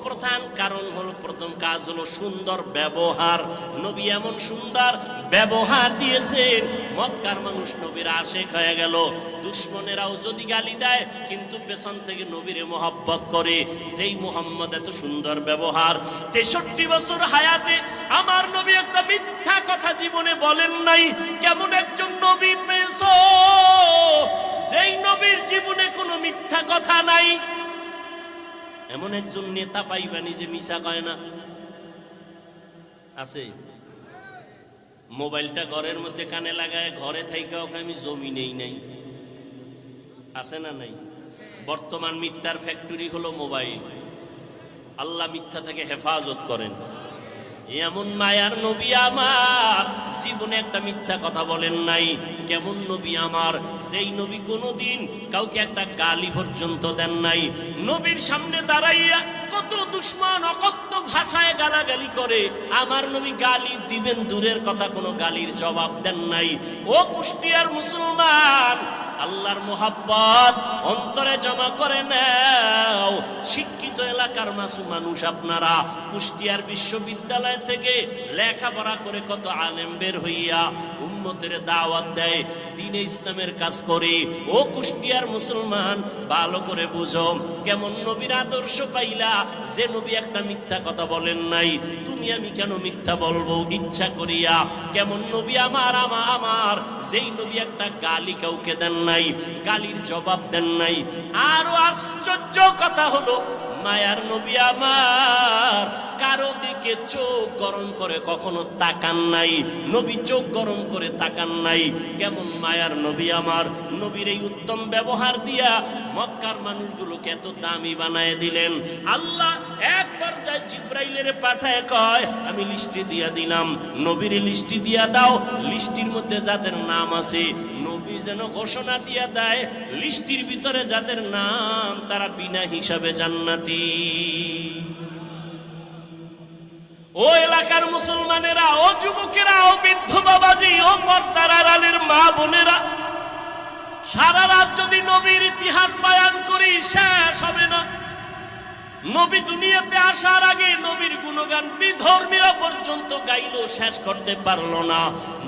প্রধান কারণ হলো, প্রথম কাজ হলো সুন্দর ব্যবহার। নবী এমন সুন্দর ব্যবহার দিয়েছেন, মক্কার মানুষ নবীর আশিক হয়ে গেল। দুশ্মনেরাও যদি গালি দেয়, কিন্তু পেছন থেকে নবীরে মোহাব্বত করে। যেই মুহাম্মদ এত সুন্দর ব্যবহার, 63 বছর হায়াতে আমার নবী একটা মিথ্যা কথা জীবনে বলেন নাই। কেমন একজন নবী পেয়েছো, যেই নবীর জীবনে কোনো মিথ্যা কথা নাই? এমন একজন নেতা পাইবানি যে মিছা কয় না? আছে? মোবাইলটা ঘরের মধ্যে কানে লাগায় ঘরে থাইকা ওকে আমি জমি নেই নাই, আছে না নাই? বর্তমান মিথ্যার ফ্যাক্টরি হলো মোবাইল। আল্লাহ মিথ্যা থেকে হেফাজত করেন। এমন মায়ার নবী আমার জীবনে একটা মিথ্যা কথা বলেন নাই। কেমন নবী আমার, সেই নবী কোনোদিন কাউকে একটা গালি পর্যন্ত দেন নাই। নবীর সামনে দাঁড়াইয়া কত দুশ্মন অকথ্য ভাষায় গালাগালি করে, আমার নবী গালি দিবেন দূরের কথা, কোনো গালির জবাব দেন নাই। ও কুষ্টিয়ার মুসলমান, আল্লাহর মোহাব্বত অন্তরে জমা করে নাও। শিক্ষিত এলাকার মানুষ আপনারা কুষ্টিয়ার বিশ্ববিদ্যালয় থেকে লেখাপড়া করে কত আলেম বের হইয়া উম্মতের দাওয়াত দেয়, দ্বীনে ইসলামের কাজ করে। ও কুষ্টিয়ার মুসলমান, ভালো করে বুঝো, কেমন নবীর আদর্শ পাইলা যে নবী একটা মিথ্যা কথা বলেন নাই, তুমি আমি কেন মিথ্যা বলবো ইচ্ছা করিয়া? কেমন নবী আমার যেই নবী একটা গালি কাউকে দেন নাই, গালির জবাব দেন নাই। আরো আশ্চর্য কথা হলো, মায়ার নবী আমার কারো দিকে চোখ গরম করে কখনো তাকান নাই, নবী চোখ গরম করে তাকান নাই। কেমন মায়ার নবী আমার, নবীর এই উত্তম ব্যবহার দিয়া মক্কার মানুষগুলোকে এত দামি বানায় দিলেন। আল্লাহ এক পর্যায়ে জিব্রাইলের পাঠায় কয়, আমি লিস্টি দিয়া দিলাম, নবীর লিস্টি দিয়া দাও, লিস্টির মধ্যে যাদের নাম আছে নবী যেন ঘোষণা দিয়া দেয়, লিস্টির ভিতরে যাদের নাম তারা বিনা হিসাবে জান্নাতি। ও এলাকার মুসলমানেরা, ও যুবকেরা, ও বৃদ্ধ বাবাজি, ও পর্দার আড়ালের মা বোনেরা, সারা রাত যদি নবীর ইতিহাস বয়ান করি শেষ হবে না। নবী দুনিয়াতে আসার আগে নবীর গুণগান বিধর্মীরা পর্যন্ত গাইলো, শেষ করতে পারলো না।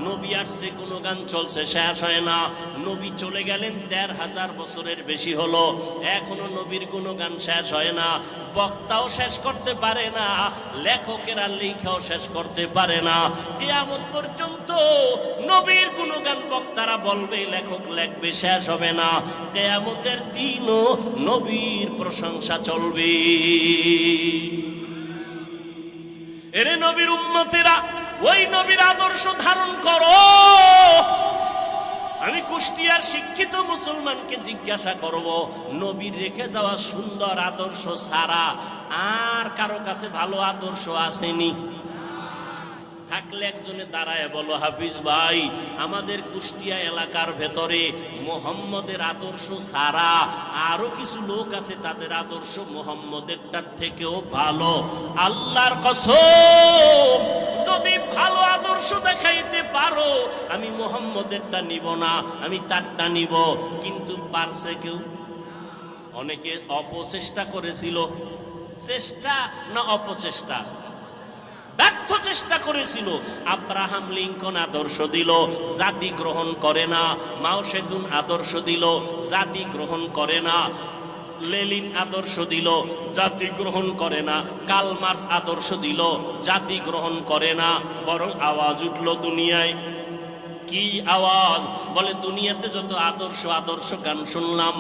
নবী আসছে, গুণগান চলছে, শেষ হয় না। নবী চলে গেলেন ১৫০০ বছরের বেশি হলো, এখনো নবীর গুণগান শেষ হয় না। বক্তাও শেষ করতে পারে না, লেখকেরা লেখাও শেষ করতে পারে না। কিয়ামত পর্যন্ত নবীর গুণগান বক্তারা বলবে, লেখক লেখবে, শেষ হবে না। কিয়ামতের দিনও নবীর প্রশংসা চলবে। এরে নবীর উম্মতেরা, ওই নবীর আদর্শ ধারণ করো। আমি কুষ্টিয়ার শিক্ষিত মুসলমানকে জিজ্ঞাসা করব, নবীর রেখে যাওয়া সুন্দর আদর্শ ছাড়া আর কারো কাছে ভালো আদর্শ আসেনি? থাকলে একজনে দাঁড়ায় বলো, হাফিজ ভাই, আমাদের কুষ্টিয়া এলাকার ভেতরে মোহাম্মদের আদর্শ ছাড়া আরো কিছু লোক আছে, তাদের আদর্শ মোহাম্মদেরটার থেকেও ভালো। আল্লাহর কসম, যদি ভালো আদর্শ দেখাইতে পারো, আমি মোহাম্মদেরটা নিব না, আমি তারটা নিব। কিন্তু পারছে কেউ? অনেকে অপচেষ্টা করেছিল। চেষ্টা না অপচেষ্টা? ব্যর্থ চেষ্টা করেছিল। আব্রাহাম লিঙ্কন আদর্শ দিল, জাতি গ্রহণ করে না। মাও সেতুন আদর্শ দিল, জাতি গ্রহণ করে না। লেনিন আদর্শ দিল, জাতি গ্রহণ করে না। কার্ল মার্কস আদর্শ দিল, জাতি গ্রহণ করে না। বরং আওয়াজ উঠল দুনিয়ায়। কি আওয়াজ? বলে, দুনিয়াতে যত আদর্শ গান শুনলাম,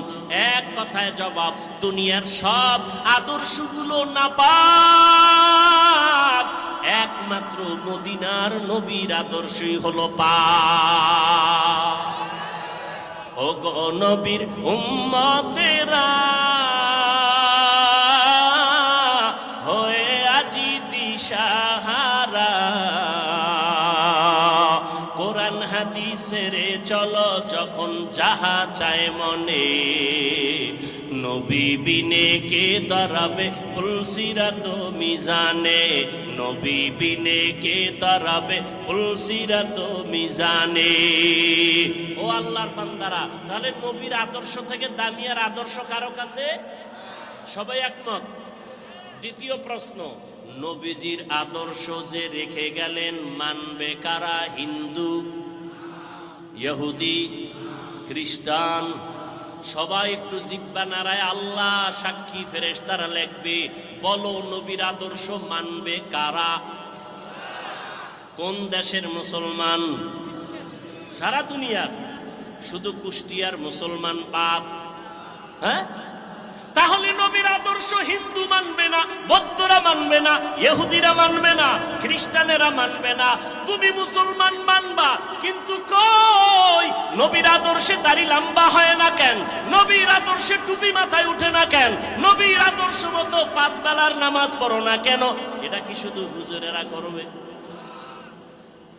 এক কথায় জবাব, দুনিয়ার সব আদর্শগুলো নাপাক, একমাত্র মদিনার নবীর আদর্শই হলো পাক। ও গো নবীর উম্মতেরা, হয়ে আজি দিশাহারা, কোরআন হাদিসের চলো যখন যাহা চায় মনে, নবী বিনে কে দাঁড়াবে পুলসিরাত মিজানে, নবী বিনে কে দাঁড়াবে পুলসিরাত মিজানে। ও আল্লাহর বান্দারা, তাহলে নবীর আদর্শ থেকে দামিয়ার আদর্শ কারো কাছে? সবাই একমত? দ্বিতীয় প্রশ্ন, নবীজির আদর্শ যে রেখে গেলেন মানবে কারা? হিন্দু, ইহুদি, খ্রিস্টান? সবাই একটু জিহ্বা নাড়ায়, আল্লাহ সাক্ষী, ফেরেশতারা লিখবে। বলো, নবীর আদর্শ মানবে কারা? কোন দেশের মুসলমান? সারা দুনিয়ার। শুধু কুষ্টিয়ার মুসলমান বাপ? হ্যাঁ, তাহলে নবীর আদর্শ হিন্দু মানবে না, বৌদ্ধরা মানবে না, ইহুদিরা মানবে না, খ্রিস্টানেরা মানবে না, তুমি মুসলমান মানবা। কিন্তু কই, নবীর আদর্শে দাড়ি লম্বা হয় না কেন? নবীর আদর্শে টুপি মাথায় উঠে না কেন? নবীর আদর্শ মতো 5 বেলার নামাজ পড়ো না কেন? এটা কি শুধু হুজুরেরা করবে?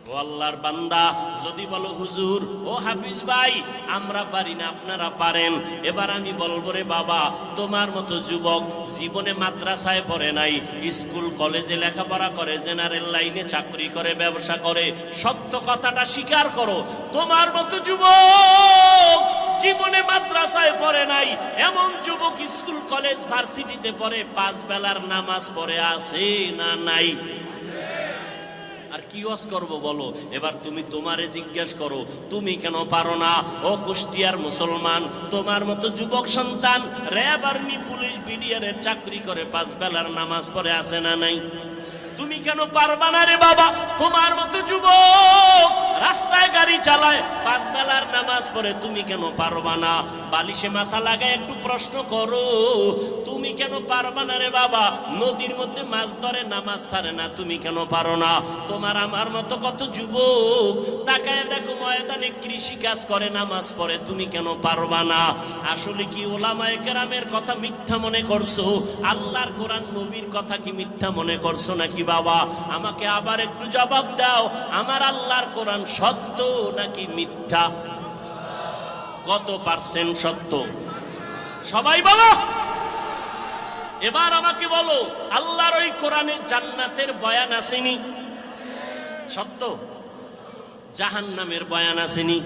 ও আল্লাহর বান্দা, যদি বলো হুজুর, ও হাফিজ ভাই, আমরা পারি না, আপনারা পারেন, এবার আমি বলবো, রে বাবা, তোমার মতো যুবক জীবনে মাদ্রাসায় পড়ে নাই, স্কুল কলেজে লেখাপড়া করে, জেনারেল লাইনে চাকরি করে, ব্যবসা করে, সত্য কথাটা স্বীকার করো। তোমার মতো যুবক জীবনে মাদ্রাসায় পড়ে নাই, এমন যুবক স্কুল কলেজ ভার্সিটিতে পড়ে, 5 বেলার নামাজ পড়ে আছে না নাই? আর কি ওয়াজ করবো বলো? এবার তুমি তোমারে জিজ্ঞেস করো, তুমি কেন পারো না? ও কুষ্টিয়ার মুসলমান, তোমার মতো যুবক সন্তান র্যাব, আর্মি, পুলিশ, বিডিআরের চাকরি করে 5 বেলার নামাজ পড়ে আছে না নাই? তুমি কেন পারবা না রে বাবা? তোমার মতো যুবক রাস্তায় গাড়ি চালায়, 5 বেলার নামাজ পড়ে, তুমি কেন পারবা না? বালিশে মাথা লাগায় একটু প্রশ্ন করো, তুমি কেন পারবা না রে বাবা? নদীর মধ্যে মাছ ধরে, নামাজ ছাড়ে না, তুমি কেন পারো না? তোমার আমার মতো কত যুবক তাকায় দেখো ময়দানে কৃষি কাজ করে, নামাজ পড়ে, তুমি কেন পারবা না? আসলে কি ওলামায়ে কেরামের কথা মিথ্যা মনে করছো? আল্লাহর কোরআন নবীর কথা কি মিথ্যা মনে করছো নাকি বাবা? আমাকে আবার একটু জবাব দাও, আমার আল্লাহর কোরআন সত্য নাকি মিথ্যা? কত পার্সেন্ট সত্য? সবাই বলো। এবার আমাকে বলো, আল্লাহর ওই কোরআনে জান্নাতের বয়ান আসেনি? সত্য। জাহান্নামের বয়ান আসেনি?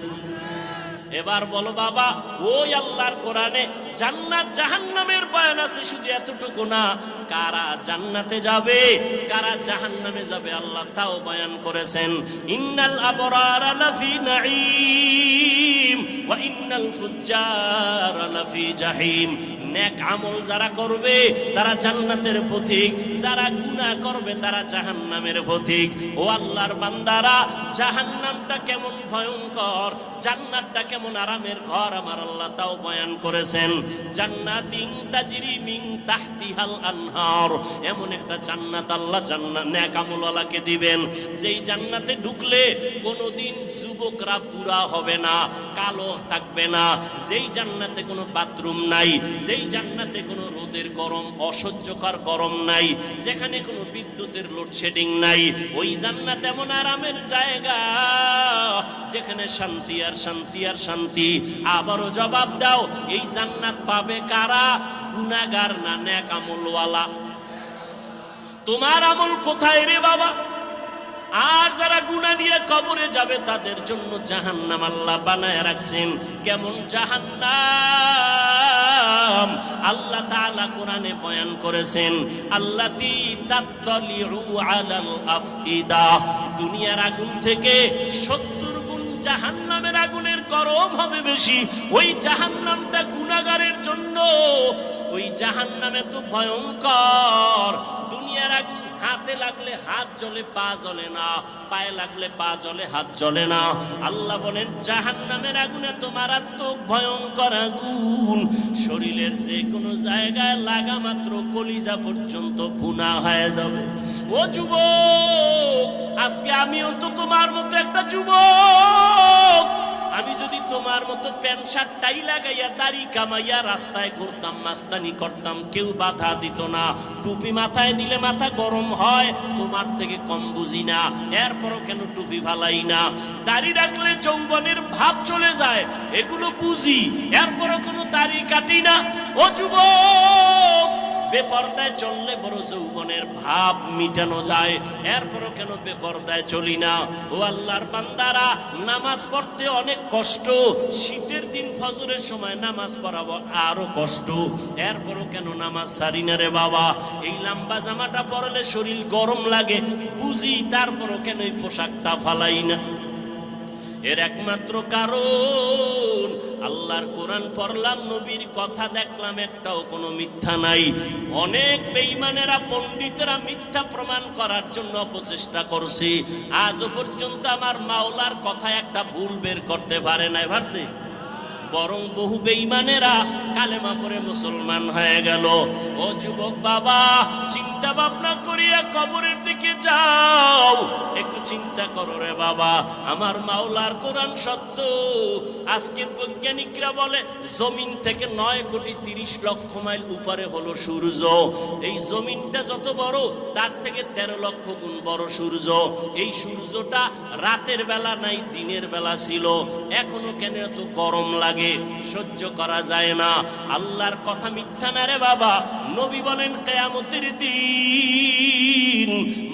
এবার বলো বাবা, ওই আল্লাহর কোরআনে জান্নাত জাহান্নামের বয়ান আছে, শুধু এতটুকু না, কারা জান্নাতে যাবে কারা জাহান্নামে যাবে আল্লাহ তাও বয়ান করেছেন। ইন্নাল আবরারা লাফি নাঈম ওয়া ইন্নাল ফুজ্জারা লাফি জাহিম। নেক আমল যারা করবে তারা জান্নাতের পথিক, যারা গুনাহ করবে তারা জাহান্নামের পথিক। ও আল্লাহর বান্দারা, জাহান্নামটা কেমন ভয়ঙ্কর, জান্নাতটা কেমন আরামের ঘর আমার আল্লাহ তাও বয়ান করেছেন। জান্নাতিন তাজরি মিন তাহতিহাল আনহার, এমন একটা জান্নাত আল্লাহ জান্নাত নেক আমলওয়ালাকে দিবেন, যেই জান্নাতে ঢুকলে কোনোদিন যুবকরা বুড়া হবে না, কালো থাকবে না, যেই জান্নাতে কোনো বাথরুম নাই, যেই জান্নাতে কোনো রোদের গরম, অসহ্যকর গরম নাই, যেখানে কোনো বিদ্যুতের লোডশেডিং নাই, ওই জান্নাত এমন আরামের জায়গা যেখানে শান্তি আর শান্তি আর শান্তি। আবারও জবাব দাও, এই জান্নাত পাবে কারা? গুনাহগার না নেক আমলওয়ালা? তোমার আমল কোথায় রে বাবা? আর যারা গুনাহ দিয়ে কবরে যাবে তাদের জন্য জাহান্নাম আল্লাহ বানায় রাখছেন। কেমন জাহান্নাম? আল্লাহ তাআলা কোরআনে বয়ান করেছেন, আল্লাতী তাত্তালিউ আলাল আফইদা, দুনিয়ার আগুন থেকে 70 গুণ জাহান্নামের আগুনের গরম হবে বেশি। ওই জাহান্নামটা গুনাহগারের জন্য, ওই জাহান্নামে তো ভয়ঙ্কর। দুনিয়ার আগুন হাতে লাগলে হাত জ্বলে, পা জ্বলে না, পায়ে লাগলে পা জ্বলে, হাত জ্বলে না। আল্লাহ বলেন জাহান্নামের আগুনে তো মারাত্মক ভয়ঙ্কর আগুন, শরীরের যে কোনো জায়গায় লাগা মাত্র কলিজা পর্যন্ত ভুনা হয়ে যাবে। ও যুবক, আজকে আমিও তো তোমার মতো একটা যুবক। আমি যদি তোমার মতো প্যান্ট শার্ট টাই লাগাইয়া দাড়ি কামাইয়া রাস্তায় ঘুরতাম, মাস্তানি করতাম, কেউ বাধা দিত না। টুপি মাথায় দিলে মাথা গরম হয়, তোমার থেকে কম বুঝি না, এরপরও কেন টুপি ভালাই না? দাড়ি রাখলে যৌবনের ভাব চলে যায়, এগুলো বুঝি, এরপরও কোনো দাড়ি কাটি না। ও যুবক, বেপরদায় চললে বড় যৌবনের ভাব মিটানো যায়, এরপরও কেন বেপরদায় চলি না? ও আল্লাহর বান্দারা, নামাজ পড়তে অনেক কষ্ট, শীতের দিন ফজরের সময় নামাজ পড়াবো আরো কষ্ট, এরপরও কেন নামাজ ছাড়ি না রে বাবা? এই লম্বা জামাটা পরলে শরীর গরম লাগে, বুঝি, তারপরও কেন এই পোশাকটা ফালাই না? এর একমাত্র কারণ, আল্লাহর কোরআন পড়লাম, নবীর কথা দেখলাম, একটাও কোনো মিথ্যা নাই। অনেক বেঈমানেরা, পণ্ডিতেরা মিথ্যা প্রমাণ করার জন্য অপচেষ্টা করছে, আজও পর্যন্ত আমার মাওলার কথা একটা ভুল বের করতে পারে নাই, পারছে? বরং বহু বেঈমানেরা কালেমা পড়ে মুসলমান হয়ে গেল। ও যুবক বাবা, চিন্তা ভাবনা করিয়া কবরের দিকে যাও, একটু চিন্তা করো রে বাবা, আমার মাওলার কোরআন সত্য। আজকের বৈজ্ঞানিকরা বলে জমিন থেকে 9,30,00,000 মাইল উপরে হলো সূর্য। এই জমিনটা যত বড়, তার থেকে 13 লক্ষ গুণ বড় সূর্য। এই সূর্যটা রাতের বেলা নাই, দিনের বেলা ছিল, এখনো কেন এত গরম লাগে, সহ্য করা যায় না? আল্লাহর কথা মিথ্যা না রে বাবা। নবী বলেন কিয়ামতের দিন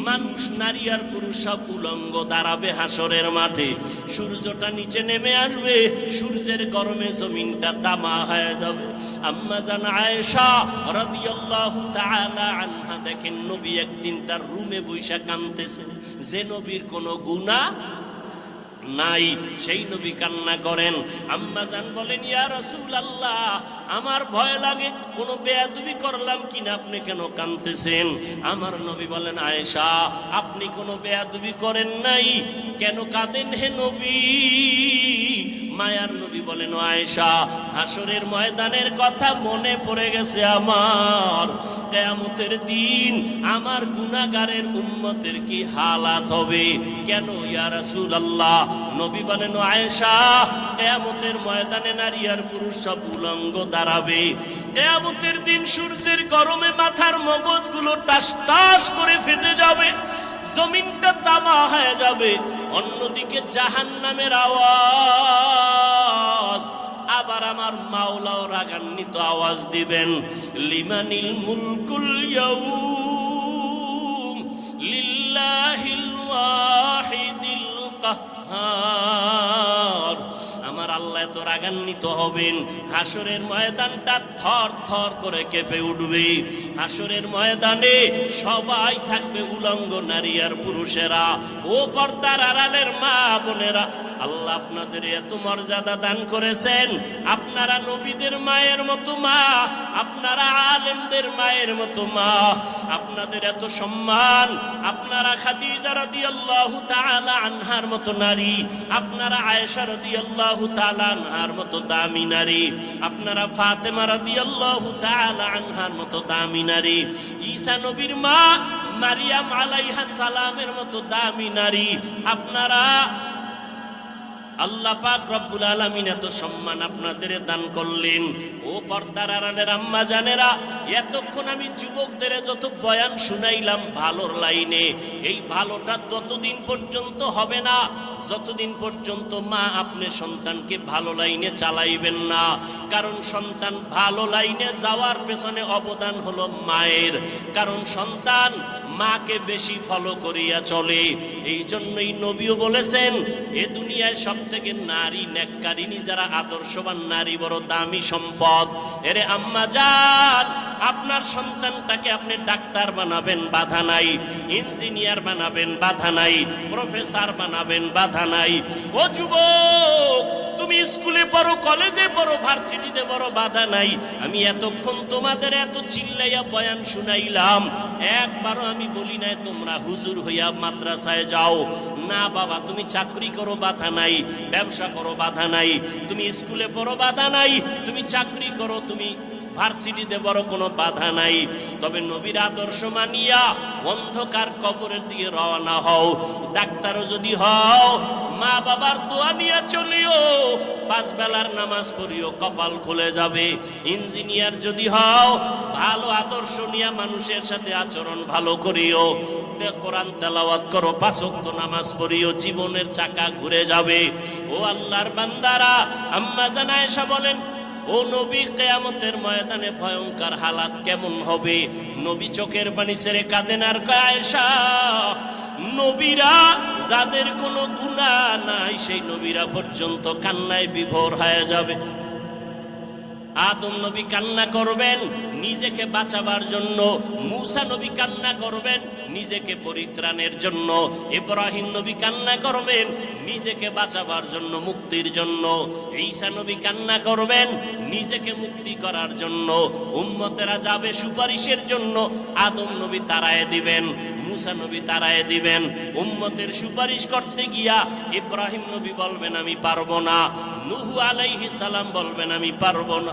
মানুষ নারী আর পুরুষ সব উলঙ্গ দাঁড়াবে হাসরের মাঠে। সূর্যটা নিচে নেমে আসবে, সূর্যের গরমে জমিনটা তামা হয়ে যাবে। আম্মা জান আয়েশা রাদিয়াল্লাহু তাআলা আনহা দেখেন নবী একদিন তার রুমে বৈশা কাঁদতেছেন, যে নবীর কোনো গুনাহ নাই সেই নবী কান্না করেন। আম্মা জান বলেন, ইয়া রাসূলুল্লাহ, আমার ভয় লাগে কোনো বেয়াদবি করলাম কিনা, আপনি কেন কাঁদতেছেন? আমার নবী বলেন, আয়েশা, আপনি কোনো বেয়াদবি করেন নাই, কেন কাঁদেন হে নবী? মায়ার নবী বলেন, আয়েশা, হাসরের ময়দানের কথা মনে পড়ে গেছে আমার। কিয়ামতের দিন আমার গুনাহগারের উম্মতের কি হালাত হবে। কেন ইয়া রাসূলুল্লাহ? নবী বলেন, আয়েশা, কিয়ামতের ময়দানে নারী আর পুরুষ সব উলঙ্গ দাঁড়াবে। কিয়ামতের দিন সূর্যের গরমে মাথার মগজগুলো টাস টাস করে ফেটে যাবে, জমিনটা তামা হয়ে যাবে। অন্যদিকে জাহান্নামের আওয়াজ, আবার আমার মাওলাও রাগান্বিত আওয়াজ দিবেন, লিমানিল মুলকুল ইয়াউম লিল্লাহিল ওয়াহিদিল কাহ্হার। আমার আল্লাহ তো রাগান্বিত হবেন, হাসরের ময়দানটা থর থর করে কেঁপে উঠবে। হাসরের ময়দানে সবাই থাকবে উলঙ্গ নারী আর পুরুষেরা। ও পর্দার আড়ালের মা বোনেরা, আল্লাহ আপনাদের এত মর্যাদা দান করেছেন। আপনারা নবীদের মায়ের মতো মা, আপনারা আলেমদের মায়ের মতো মা, আপনাদের এত সম্মান। আপনারা খাদিজা রাদিয়াল্লাহু তাআলা আনহার মতো নারী, আপনারা আয়েশা রাদিয়াল্লাহু তাআলা আনহার মতো দামি নারী, আপনারা ফাতেমা রাদিয়াল্লাহু তাআলা আনহার মতো দামি নারী, ঈসা নবীর মা মারিয়াম আলাইহাস সালামের মতো দামি নারী। আপনারা আল্লাহ পাক রব্বুল আলামিন এত সম্মান আপনাদের দান করলেন। ও পর্দার আড়ালের আম্মা জানেরা, এতক্ষণ আমি যুবকদের যত বয়ান শুনাইলাম ভালোর লাইনে, এই ভালোটা ততদিন পর্যন্ত হবে না যতদিন পর্যন্ত মা আপনি সন্তানকে ভালো লাইনে চালাইবেন না। কারণ সন্তান ভালো লাইনে যাওয়ার পেছনে অবদান হলো মায়ের, কারণ সন্তান মাকে বেশি ফলো করিয়া চলে। এই জন্যই নবীও বলেছেন, এ দুনিয়ায় সব থেকে নারী নেককারিনী যারা আদর্শবান নারী বড় দামি সম্পদ। এরে আম্মা জান, আপনার সন্তানটাকে আপনি ডাক্তার বানাবেন, বাধা নাই, ইঞ্জিনিয়ার বানাবেন, বাধা নাই, প্রফেসর বানাবেন, বাধা নাই। ও যুবক, তুমি স্কুলে পড়ো, কলেজে পড়ো, ভার্সিটিতে পড়ো, বাধা নাই। আমি এতক্ষণ তোমাদের এত চিল্লাইয়া বয়ান শুনাইলাম, একবারও আমি বলি নাই তোমরা হুজুর হইয়া মাদ্রাসায় যাও। না বাবা, তুমি চাকরি করো, বাধা নাই, ব্যবসা করো, বাধা নাই, তুমি স্কুলে পড়ো, বাধা নাই, তুমি চাকরি করো, তুমি ভার্সিটিতে বড় কোনো বাধা নাই। তবে নবীর আদর্শ মানিয়া অন্ধকার কবরের দিকে রওনা হও। ডাক্তারও যদি হও, মা বাবার দোয়া নিয়ে চলিও, 5 বেলার নামাজ পড়িও, কপাল খুলে যাবে। ইঞ্জিনিয়ার যদি হও, ভালো আদর্শ নিয়ে মানুষের সাথে আচরণ ভালো করিও, কোরআন তেলাওয়াত করো, 5 ওয়াক্ত নামাজ পড়িও, জীবনের চাকা ঘুরে যাবে। ও আল্লাহর বান্দারা, আম্মা জান আয়েশা বলেন, ও নবী, কিয়ামতের ময়দানে ভয়ঙ্কর হালাত কেমন হবে? নবী চোখের পানি ছেড়ে কাঁদেন আর কয়, আয়েশা, নবীরা যাদের কোনো গুনাহ নাই সেই নবীরা পর্যন্ত কান্নায় বিভোর হয়ে যাবে। আদম নবী কান্না করবেন নিজেকে বাঁচাবার জন্য, মূসা নবী কান্না করবেন নিজেকে পরিত্রাণের জন্য, ইব্রাহিম নবী কান্না করবেন নিজেকে বাঁচাবার জন্য, মুক্তির জন্য, ঈসা নবী কান্না করবেন নিজেকে মুক্তি করার জন্য, উম্মতেরা যাবে সুপারিশের জন্য, আদম নবী তাড়ায় দিবেন, মূসা নবী তাড়ায় দিবেন। উম্মতের সুপারিশ করতে গিয়া ইব্রাহিম নবী বলবেন আমি পারবো না, নূহ আলাইহিস সালাম বলবেন আমি পারবো না।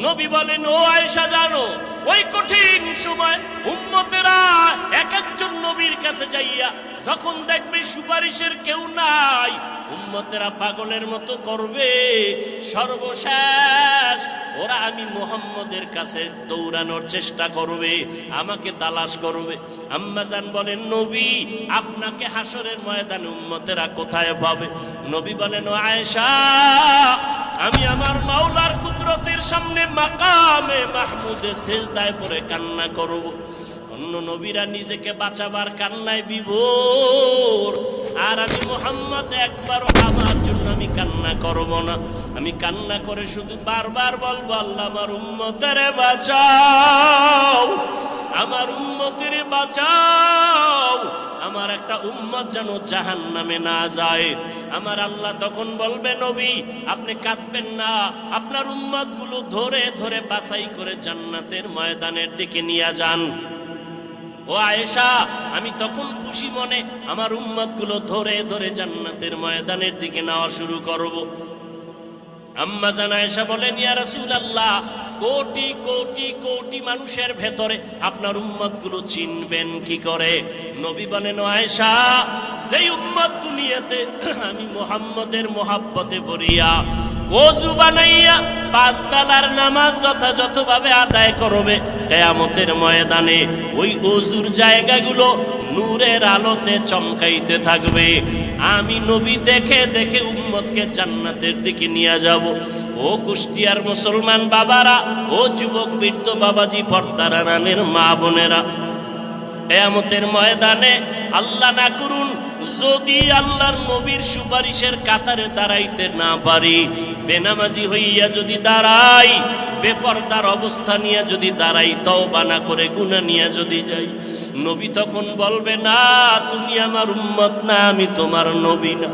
নবী বলেন, ও আয়েশা জানো, ওই কঠিন সময় উম্মতেরা এক একজন নবীর কাছে যাইয়া যখন দেখবে সুপারিশের কেউ নাই, উম্মতেরা পাগলের মতো করবে। সর্বশেষ ওরা আমি মুহাম্মদের কাছে দৌড়ানোর চেষ্টা করবে, আমাকে তালাশ করবে। আম্মা জান বলেন, নবী আপনাকে হাসরের ময়দানে উম্মতেরা কোথায় পাবে? নবী বলেন, ও আয়েশা, আমি আমার মাওলার কুদরতের সামনে মাকামে মাহমুদে সেজদায় পড়ে কান্না করব। অন্য নবীরা নিজেকে বাঁচাবার কান্নায় বিভোর, আর আমি মুহাম্মদ একবারও আমার জন্য আমি কান্না করব না। আমি কান্না করে শুধু বারবার বলবো, আল্লাহ আমার উম্মতেরে বাঁচাও, আমার উম্মতেরে বাঁচাও, আমার একটা উম্মত যেন জাহান্নামে না যায়। আমার আল্লাহ তখন বলবে, নবী আপনি কাঁদবেন না, আপনার উম্মত গুলো ধরে ধরে বাছাই করে জান্নাতের ময়দানের দিকে নিয়ে যান। ও আয়েশা, আমি তখন খুশি মনে আমার উম্মত গুলো ধরে ধরে জান্নাতের ময়দানের দিকে নেওয়া শুরু করব। আম্মা জান আয়েশা বলেন, ইয়া রাসূলুল্লাহ, কোটি কোটি কোটি মানুষের ভেতরে আপনার উম্মত গুলো চিনবেন কি করে? নবী বলেন, ও আয়েশা, যেই উম্মত দুনিয়াতে আমি মুহাম্মদের মোহাব্বতে পড়িয়া ওযু বানাইয়া 5 বেলার নামাজ যথাযথভাবে আদায় করবে, কিয়ামতের ময়দানে ওই ওযুর জায়গাগুলো নূরের আলোতে চমকাইতে থাকবে। আমি নবী দেখে দেখে উম্মতকে জান্নাতের দিকে নিয়ে যাব। ও কুষ্টিয়ার মুসলমান বাবারা, ও যুবক বৃদ্ধ বাবাজি, পর্দার আড়ালের মা বোনেরা, কিয়ামতের ময়দানে আল্লাহ না করুন যদি আল্লাহর নবীর সুপারিশের কাতারে দাঁড়াইতে না পারি, বেনামাজি হইয়া যদি দাঁড়াই, বেপরদার অবস্থা নিয়ে যদি দাঁড়াই, তওবা না করে গুনাহ নিয়ে যদি যাই, নবী তখন বলবে, না তুমি আমার উম্মত না, আমি তোমার নবী না।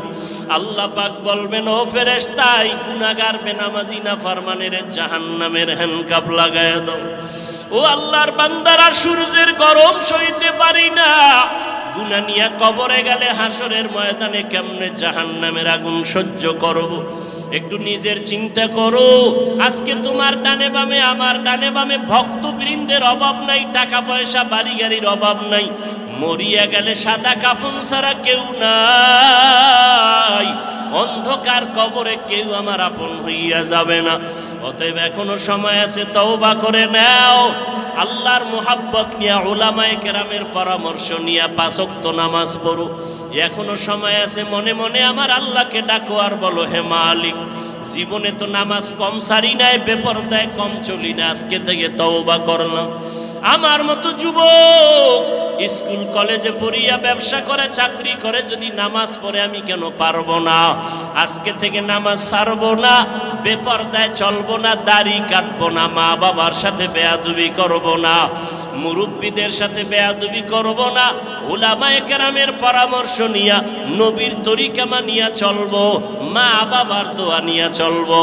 আল্লাহ পাক বলবেন, ও ফেরেশতা, এই গুনাহগার বেনামাজি না ফরমানের জাহান্নামের হ্যান্ডকাপ লাগায় দাও। ও আল্লাহর বান্দারা, সূর্যের গরম সইতে পারি না, গুনাহ নিয়ে কবরে গেলে হাসরের ময়দানে কেমনে জাহান্নামের আগুন সহ্য করব? একটু নিজের চিন্তা করো। আজকে তোমার ডানে বামে, আমার ডানে বামে ভক্তবৃন্দের অভাব নাই, টাকা পয়সা বাড়ি গাড়ির অভাব নাই, মরিয়া গেলে সাদা কাফন ছাড়া কেউ নাই, অন্ধকার কবরে কেউ আমার আপন হইয়া যাবে না। অতএব এখনো সময় আছে, তওবা করে নাও, আল্লাহর মোহাব্বত নিয়ে উলামায়ে কেরামের পরামর্শ নিয়ে 5 ওয়াক্ত নামাজ পড়ো। এখনো সময় আছে, মনে মনে আমার আল্লাহকে ডাকো আর বলো, হে মালিক, জীবনে তো নামাজ কম সারি নাই, বেপরদায় কম চলি না, আজকে থেকে তওবা করলাম। আমার মতো যুবক স্কুল কলেজে পড়িয়া ব্যবসা করে চাকরি করে যদি নামাজ পড়ে, আমি কেন পারবো না? আজকে থেকে নামাজ ছাড়বো না, বেপরদায় চলবো না, দাড়ি কাটবো না, মা বাবার সাথে বেয়াদবি করবো না, মুরব্বীদের সাথে বেয়াদবি করবো না, উলামায়ে কেরামের পরামর্শ নিয়া নবীর তরিকা মানিয়া চলবো, মা বাবার দোয়া নিয়া চলবো।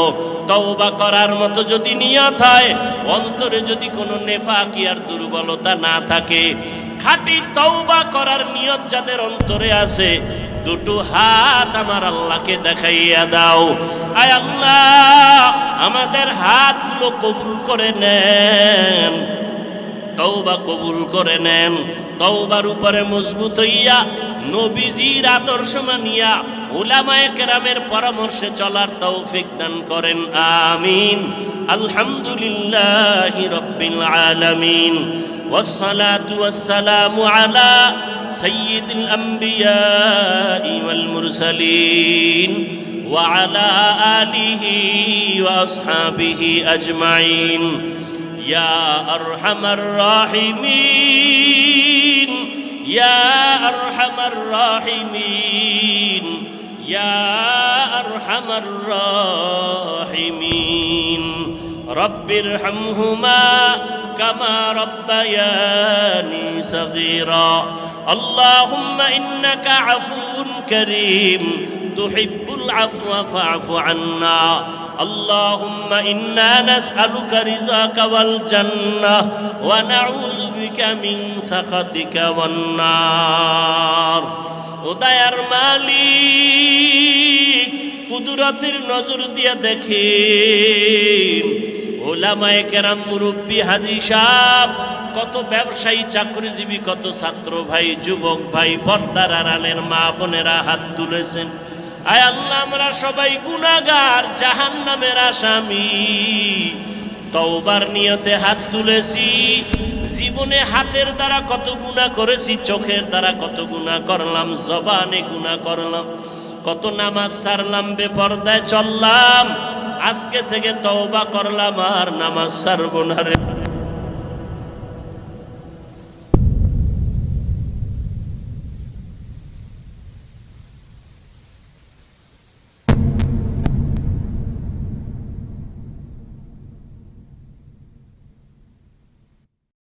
তওবা করার মতো যদি নিয়ত হয়, অন্তরে যদি কোনো নেফাকি আর দুর্বলতা না থাকে, খাঁটি তওবা করার নিয়ত যাদের অন্তরে আছে, দুটো হাত আমার আল্লাহকে দেখাইয়া দাও। আয় আল্লাহ, আমাদের হাতগুলো কবুল করে নেন, তওবা কবুল করে নেন। তওবার উপরে মজবুত হইয়া নবীজির আদর্শ মানিয়া উলামায়ে কেরামের পরামর্শে চলার তৌফিক দান করেন, আমিন। আলহামদুলিল্লাহি রাব্বিল আলামিন, والصلاة والسلام على سيد الأنبياء والمرسلين وعلى آله وأصحابه أجمعين يا أرحم الراحمين يا أرحم الراحمين يا أرحم الراحمين رب ارحمهما كما ربياني صغيرا اللهم إنك عفو كريم تحب العفو فاعف عنا اللهم إنا نسألك رضاك والجنة ونعوذ بك من سخطك والنار উদয়ার মালিক কুদরতের নজর দিয়া দেখেন উলামায়ে কেরাম, মুরব্বী, হাজী সাহেব, কত ব্যবসায়ী, চাকরিজীবী, কত ছাত্র ভাই, যুবক ভাই, পর্দার আড়ালের মা বোনেরা হাত তুলেছেন। আয় আল্লাহ, আমরা সবাই গুনাহগার, জাহান্নামের আসামি। তওবার নিয়তে হাত তুলেছি। জীবনে হাতের দ্বারা কত গুনাহ করেছি, চোখের দ্বারা কত গুনাহ করলাম, জবানে গুনাহ করলাম, কত নামাজ ছাড়লাম, বেপরদায় চললাম। আজকে থেকে তওবা করলাম, আর নামাজ ছাড়বো না রে।